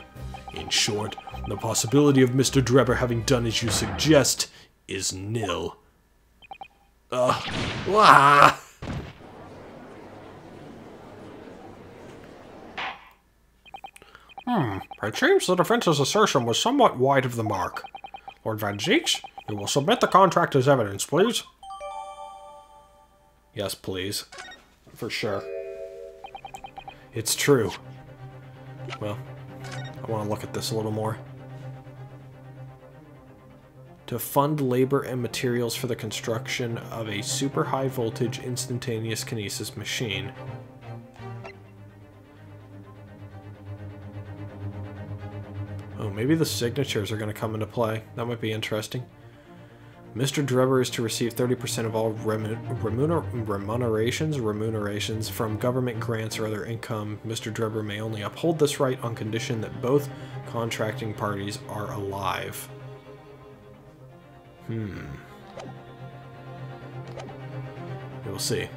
In short, the possibility of Mr. Drebber having done as you suggest is nil. It seems the defense's assertion was somewhat wide of the mark. Lord Van Zeeks, you will submit the contract as evidence, please. Yes, please. For sure. It's true. Well, I want to look at this a little more. to fund labor and materials for the construction of a super high voltage instantaneous kinesis machine. Oh, maybe the signatures are going to come into play. That might be interesting. Mr. Drebber is to receive 30% of all remunerations from government grants or other income. Mr. Drebber may only uphold this right on condition that both contracting parties are alive. We'll see.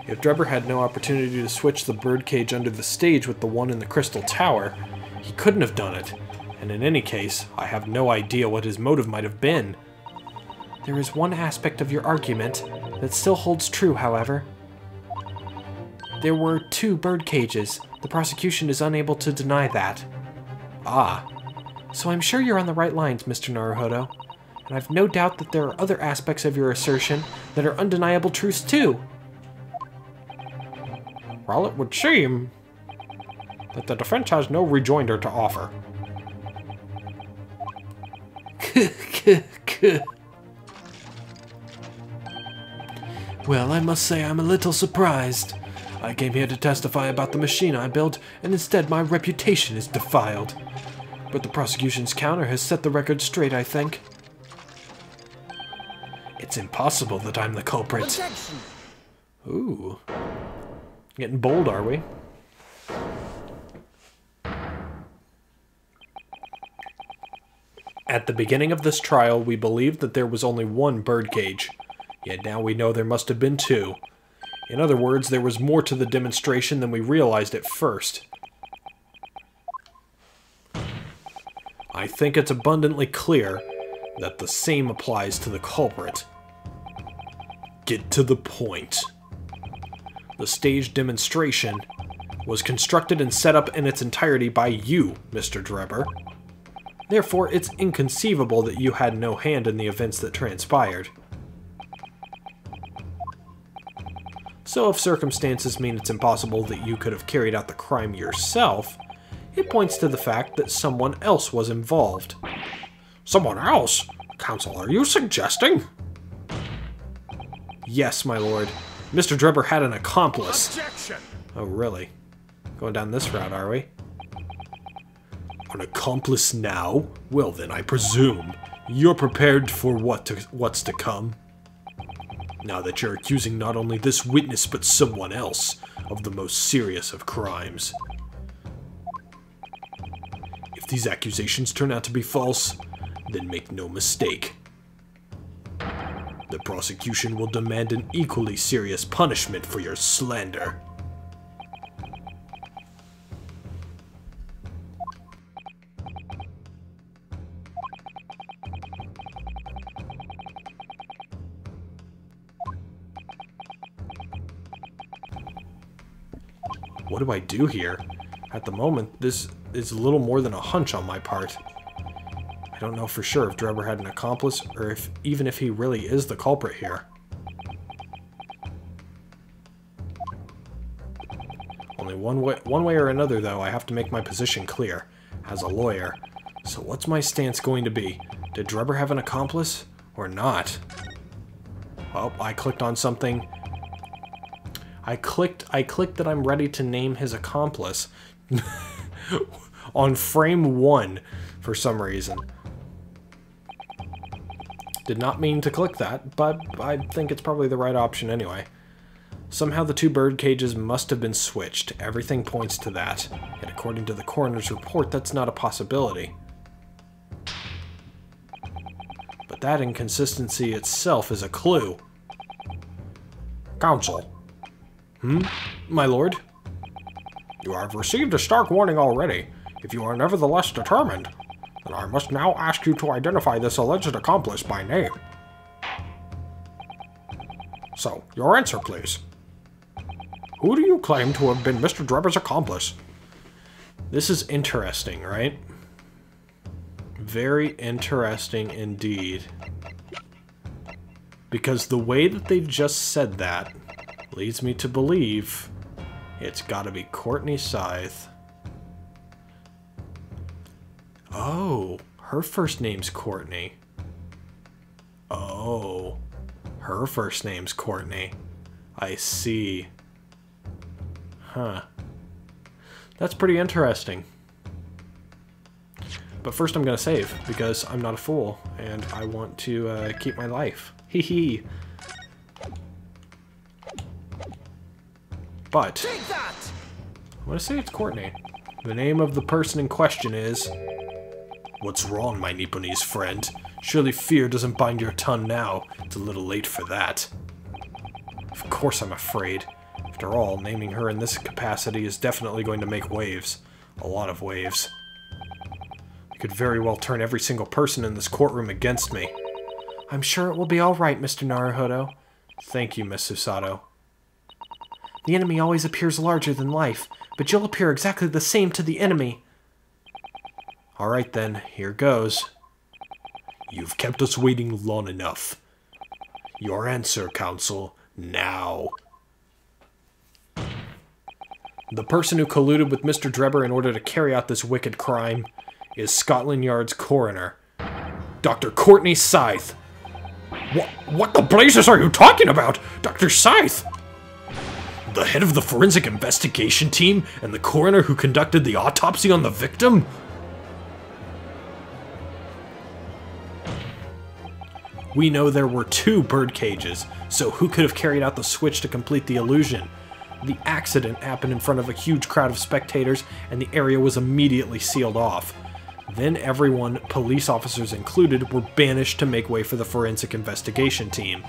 If Drebber had no opportunity to switch the birdcage under the stage with the one in the Crystal Tower, he couldn't have done it. And in any case, I have no idea what his motive might have been. There is one aspect of your argument that still holds true, however. There were 2 bird cages. The prosecution is unable to deny that. Ah. So I'm sure you're on the right lines, Mr. Naruhodo. And I've no doubt that there are other aspects of your assertion that are undeniable truths too. Well, it would seem that the defense has no rejoinder to offer. Well, I must say I'm a little surprised. I came here to testify about the machine I built, and instead my reputation is defiled. But the prosecution's counter has set the record straight, I think. It's impossible that I'm the culprit. Objection. Ooh. Getting bold, are we? At the beginning of this trial, we believed that there was only one birdcage. Yet now we know there must have been 2. In other words, there was more to the demonstration than we realized at first. I think it's abundantly clear that the same applies to the culprit. Get to the point. The staged demonstration was constructed and set up in its entirety by you, Mr. Drebber. Therefore, it's inconceivable that you had no hand in the events that transpired. So if circumstances mean it's impossible that you could have carried out the crime yourself, it points to the fact that someone else was involved. Someone else? Counsel, are you suggesting? Yes, my lord. Mr. Drebber had an accomplice. Objection. Oh, really? Going down this route, are we? An accomplice now? Well then, I presume you're prepared for what's to come. Now that you're accusing not only this witness but someone else of the most serious of crimes. If these accusations turn out to be false, then make no mistake. The prosecution will demand an equally serious punishment for your slander. What do I do here? At the moment, this is a little more than a hunch on my part. I don't know for sure if Drebber had an accomplice, or even if he really is the culprit here. Only one way or another, though, I have to make my position clear, as a lawyer. So what's my stance going to be? Did Drebber have an accomplice, or not? Well, I clicked on something. I clicked that I'm ready to name his accomplice on frame 1 for some reason. Did not mean to click that, but I think it's probably the right option anyway. Somehow the 2 bird cages must have been switched. Everything points to that. Yet according to the coroner's report, that's not a possibility. But that inconsistency itself is a clue. Counsel. My lord? You have received a stark warning already. If you are nevertheless determined, then I must now ask you to identify this alleged accomplice by name. So, your answer, please. Who do you claim to have been Mr. Drebber's accomplice? This is interesting, right? Very interesting indeed. Because the way that they've just said that leads me to believe it's gotta be Courtney Scythe. Oh, her first name's Courtney. Oh, her first name's Courtney. I see. Huh. That's pretty interesting. But first I'm gonna save, because I'm not a fool, and I want to keep my life. Hee hee. But I'm gonna say it's Courtney. The name of the person in question is... What's wrong, my Nipponese friend? Surely fear doesn't bind your tongue now. It's a little late for that. Of course I'm afraid. After all, naming her in this capacity is definitely going to make waves. A lot of waves. It could very well turn every single person in this courtroom against me. I'm sure it will be all right, Mr. Naruhodo. Thank you, Miss Susato. The enemy always appears larger than life, but you'll appear exactly the same to the enemy. Alright then, here goes. You've kept us waiting long enough. Your answer, Counsel, now. The person who colluded with Mr. Drebber in order to carry out this wicked crime is Scotland Yard's coroner, Dr. Courtney Scythe. What the blazes are you talking about? Dr. Scythe? The head of the forensic investigation team and the coroner who conducted the autopsy on the victim? We know there were 2 bird cages, so who could have carried out the switch to complete the illusion? The accident happened in front of a huge crowd of spectators, and the area was immediately sealed off. Then everyone, police officers included, were banished to make way for the forensic investigation team.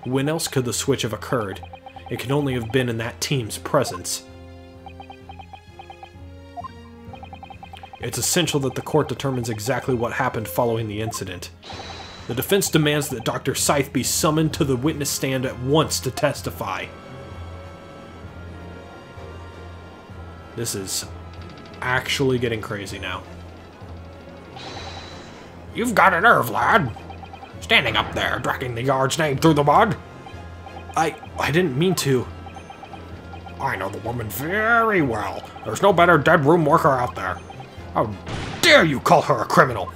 When else could the switch have occurred? It can only have been in that team's presence. It's essential that the court determines exactly what happened following the incident. The defense demands that Dr. Scythe be summoned to the witness stand at once to testify. This is actually getting crazy now. You've got a nerve, lad. Standing up there, dragging the yard's name through the mud. I didn't mean to. I know the woman very well. There's no better dead room worker out there. How dare you call her a criminal?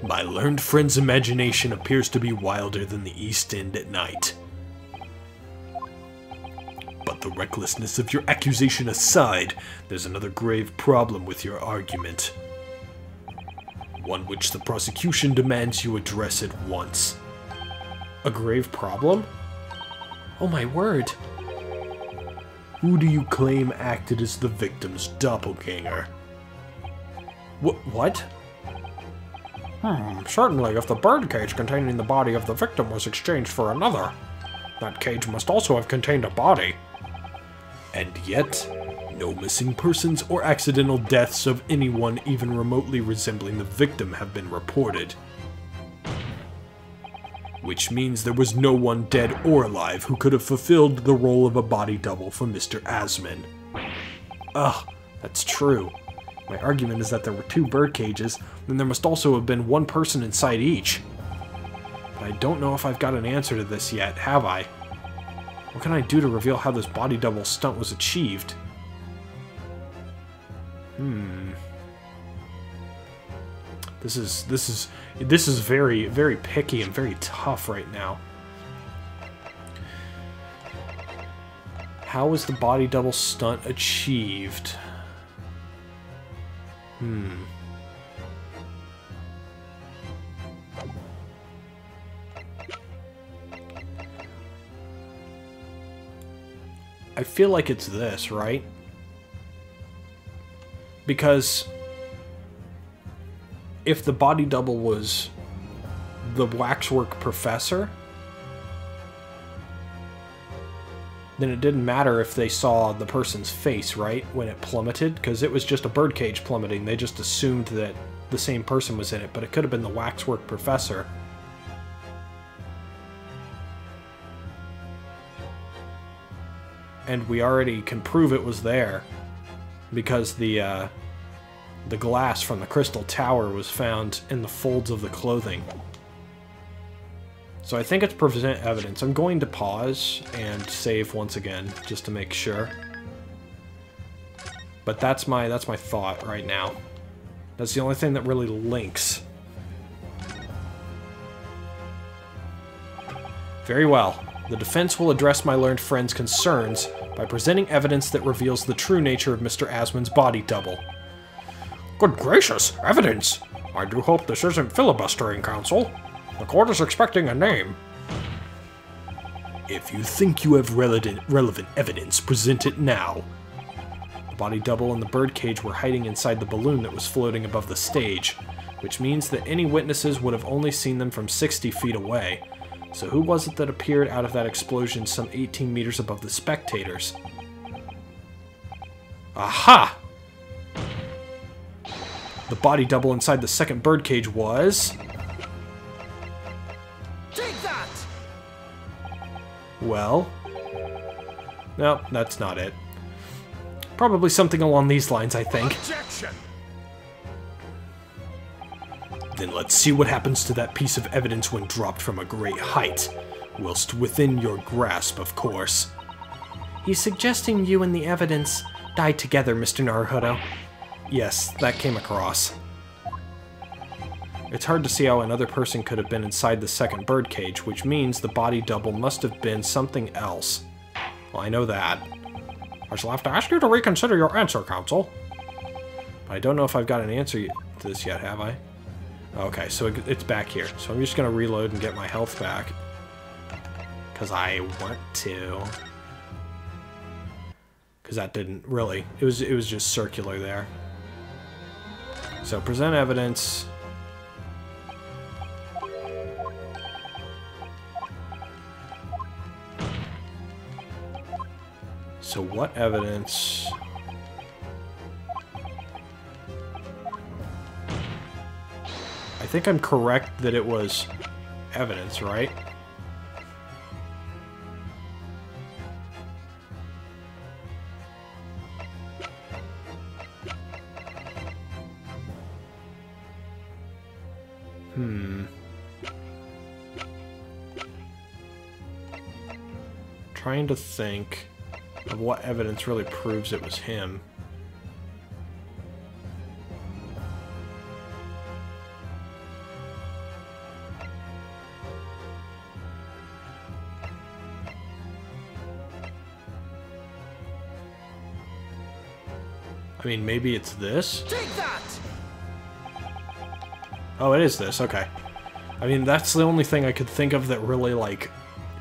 My learned friend's imagination appears to be wilder than the East End at night. But the recklessness of your accusation aside, there's another grave problem with your argument. One which the prosecution demands you address at once. A grave problem? Oh my word. Who do you claim acted as the victim's doppelganger? What? Certainly if the bird cage containing the body of the victim was exchanged for another, that cage must also have contained a body. And yet, no missing persons or accidental deaths of anyone even remotely resembling the victim have been reported. Which means there was no one dead or alive who could have fulfilled the role of a body double for Mr. Asman. Ugh, that's true. My argument is that there were 2 bird cages, and there must also have been 1 person inside each. But I don't know if I've got an answer to this yet, have I? What can I do to reveal how this body double stunt was achieved? This is very, very picky and very tough right now. How was the body double stunt achieved? I feel like it's this, right? Because if the body double was the waxwork professor, then it didn't matter if they saw the person's face, right, when it plummeted, because it was just a birdcage plummeting. They just assumed that the same person was in it, but it could have been the waxwork professor. And we already can prove it was there, because the glass from the crystal tower was found in the folds of the clothing. So I think it's present evidence. I'm going to pause and save once again, just to make sure. But that's my thought right now. That's the only thing that really links. Very well. The defense will address my learned friend's concerns by presenting evidence that reveals the true nature of Mr. Aswin's body double. Good gracious, evidence! I do hope this isn't filibustering, counsel. The court is expecting a name. If you think you have relevant evidence, present it now. The body double and the birdcage were hiding inside the balloon that was floating above the stage, which means that any witnesses would have only seen them from 60 feet away. So who was it that appeared out of that explosion some 18 meters above the spectators? Aha! The body double inside the second birdcage was... Take that! Well... No, that's not it. Probably something along these lines, I think. Objection! Then let's see what happens to that piece of evidence when dropped from a great height. Whilst within your grasp, of course. He's suggesting you and the evidence die together, Mr. Naruhodo. Yes, that came across. It's hard to see how another person could have been inside the second birdcage, which means the body double must have been something else. Well, I know that. I shall have to ask you to reconsider your answer, counsel. But I don't know if I've got an answer to this yet, have I? Okay, so it's back here. So I'm just going to reload and get my health back. Because I want to. Because that didn't really... It was just circular there. So, present evidence. So what evidence... I think I'm correct that it was evidence, right? Trying to think of what evidence really proves it was him. I mean, maybe it's this? Take that! Oh, it is this, okay. I mean, that's the only thing I could think of that really, like,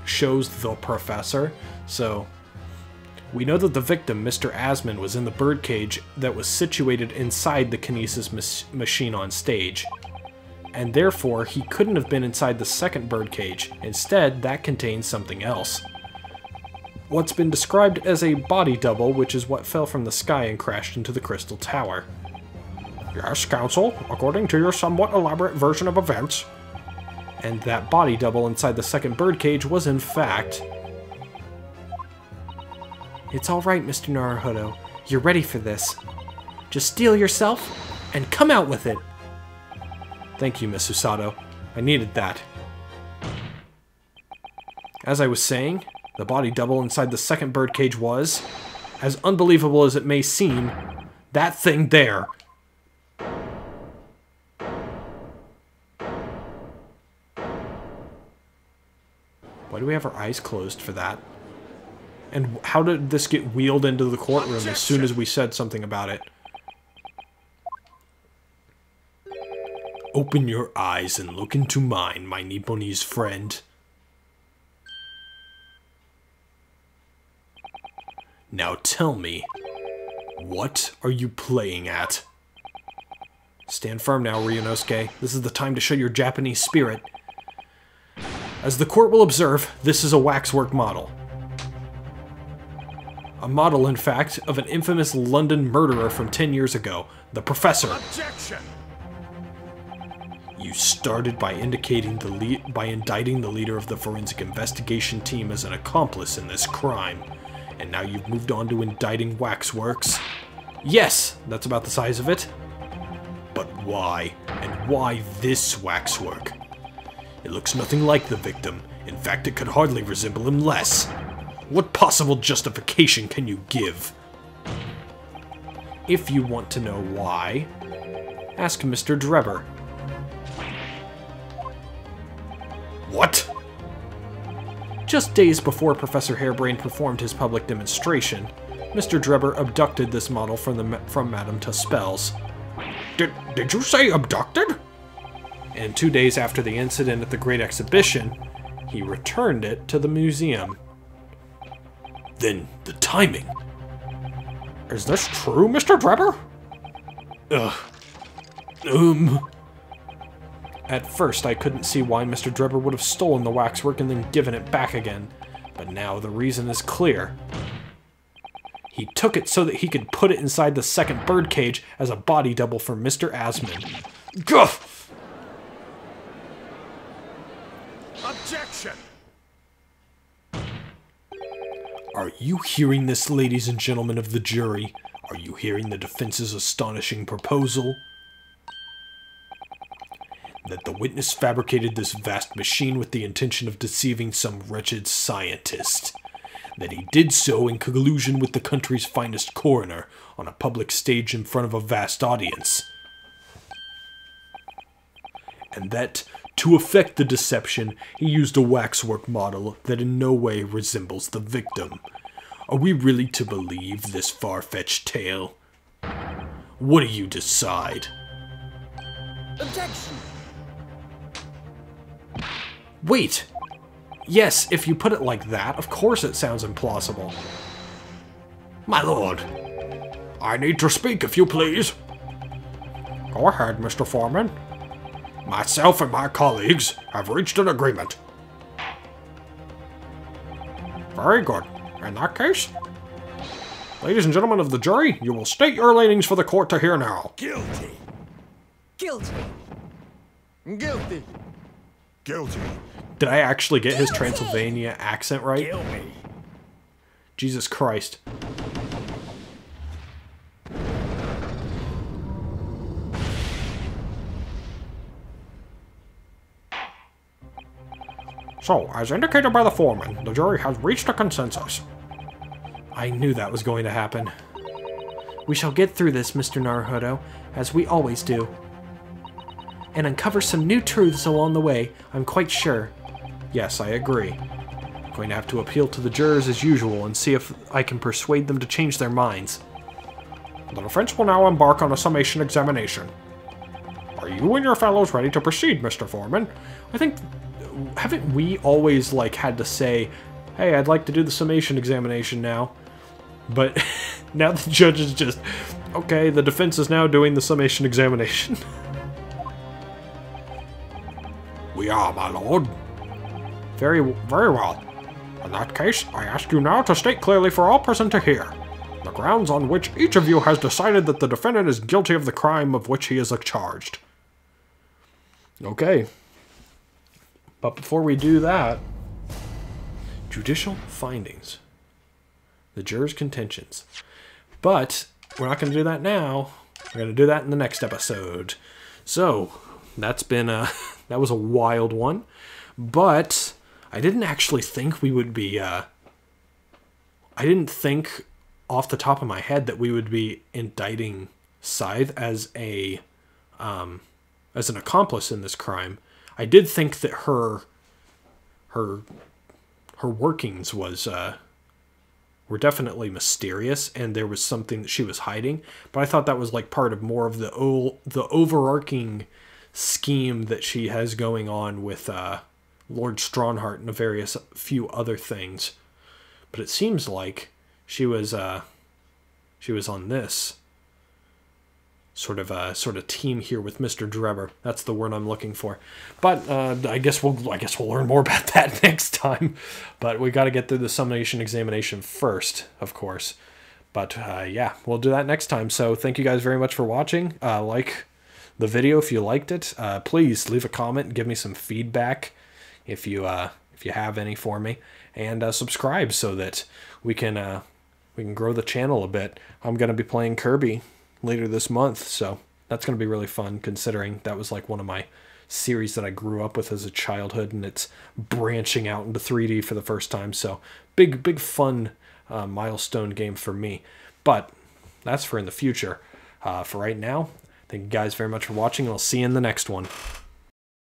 shows the professor. So, we know that the victim, Mr. Asman, was in the birdcage that was situated inside the kinesis machine on stage. And therefore, he couldn't have been inside the second birdcage. Instead, that contains something else. What's been described as a body double, which is what fell from the sky and crashed into the crystal tower. Yes, counsel, according to your somewhat elaborate version of events. And that body double inside the second birdcage was in fact... It's alright, Mr. Naruhodo. You're ready for this. Just steel yourself and come out with it. Thank you, Miss Usato. I needed that. As I was saying, the body double inside the second birdcage was, as unbelievable as it may seem, that thing there. Why do we have our eyes closed for that? And how did this get wheeled into the courtroom as soon as we said something about it? Open your eyes and look into mine, my Nipponese friend. Now tell me, what are you playing at? Stand firm now, Ryunosuke. This is the time to show your Japanese spirit. As the court will observe, this is a waxwork model. A model, in fact, of an infamous London murderer from 10 years ago, the Professor. Objection! You started by indicting indicting the leader of the forensic investigation team as an accomplice in this crime. And now you've moved on to indicting waxworks. Yes, that's about the size of it. But why? And why this waxwork? It looks nothing like the victim. In fact, it could hardly resemble him less. What possible justification can you give? If you want to know why, ask Mr. Drebber. What? Just days before Professor Harebrained performed his public demonstration, Mr. Drebber abducted this model from Madame Tuspel's. Did you say abducted? And 2 days after the incident at the Great Exhibition, he returned it to the museum. Then the timing. Is this true, Mr. Drebber? At first, I couldn't see why Mr. Drebber would have stolen the waxwork and then given it back again, but now the reason is clear. He took it so that he could put it inside the second birdcage as a body double for Mr. Asmund. Guff! Objection! Are you hearing this, ladies and gentlemen of the jury? Are you hearing the defense's astonishing proposal? That the witness fabricated this vast machine with the intention of deceiving some wretched scientist. That he did so in collusion with the country's finest coroner on a public stage in front of a vast audience. And that, to effect the deception, he used a waxwork model that in no way resembles the victim. Are we really to believe this far-fetched tale? What do you decide? Objection! Wait! Yes, if you put it like that, of course it sounds implausible. My lord, I need to speak, if you please. Go ahead, Mr. Foreman. Myself and my colleagues have reached an agreement. Very good. In that case, ladies and gentlemen of the jury, you will state your leanings for the court to hear now. Guilty. Guilty. Guilty. Guilty. Did I actually get his Transylvania accent right? Kill me. Jesus Christ. So, as indicated by the foreman, the jury has reached a consensus. I knew that was going to happen. We shall get through this, Mr. Naruhodo, as we always do. And uncover some new truths along the way, I'm quite sure. Yes, I agree. I'm going to have to appeal to the jurors as usual and see if I can persuade them to change their minds. The defense will now embark on a summation examination. Are you and your fellows ready to proceed, Mr. Foreman? I think... haven't we always, like, had to say, hey, I'd like to do the summation examination now? But now the judge is just, okay, the defense is now doing the summation examination. We are, my lord. Very well. In that case, I ask you now to state clearly for all present to hear the grounds on which each of you has decided that the defendant is guilty of the crime of which he is charged. Okay. But before we do that, judicial findings. The jurors' contentions. But we're not going to do that now. We're going to do that in the next episode. So, that's been that was a wild one. But I didn't actually think we would be, I didn't think off the top of my head that we would be indicting Scythe as an accomplice in this crime. I did think that her workings were definitely mysterious, and there was something that she was hiding. But I thought that was like part of more of the overarching scheme that she has going on with Lord Strongheart and a few other things. But it seems like she was on this sort of team here with Mr. Drebber. That's the word I'm looking for. But I guess we'll learn more about that next time. But we got to get through the summation examination first, of course. But yeah, we'll do that next time. So thank you guys very much for watching. Like the video if you liked it. Please leave a comment and give me some feedback if you have any for me, and subscribe so that we can grow the channel a bit. I'm gonna be playing Kirby later this month, so that's going to be really fun, considering that was like one of my series that I grew up with as a childhood, and it's branching out into 3D for the first time, so big fun milestone game for me. But that's for in the future. For right now, thank you guys very much for watching, and I'll see you in the next one.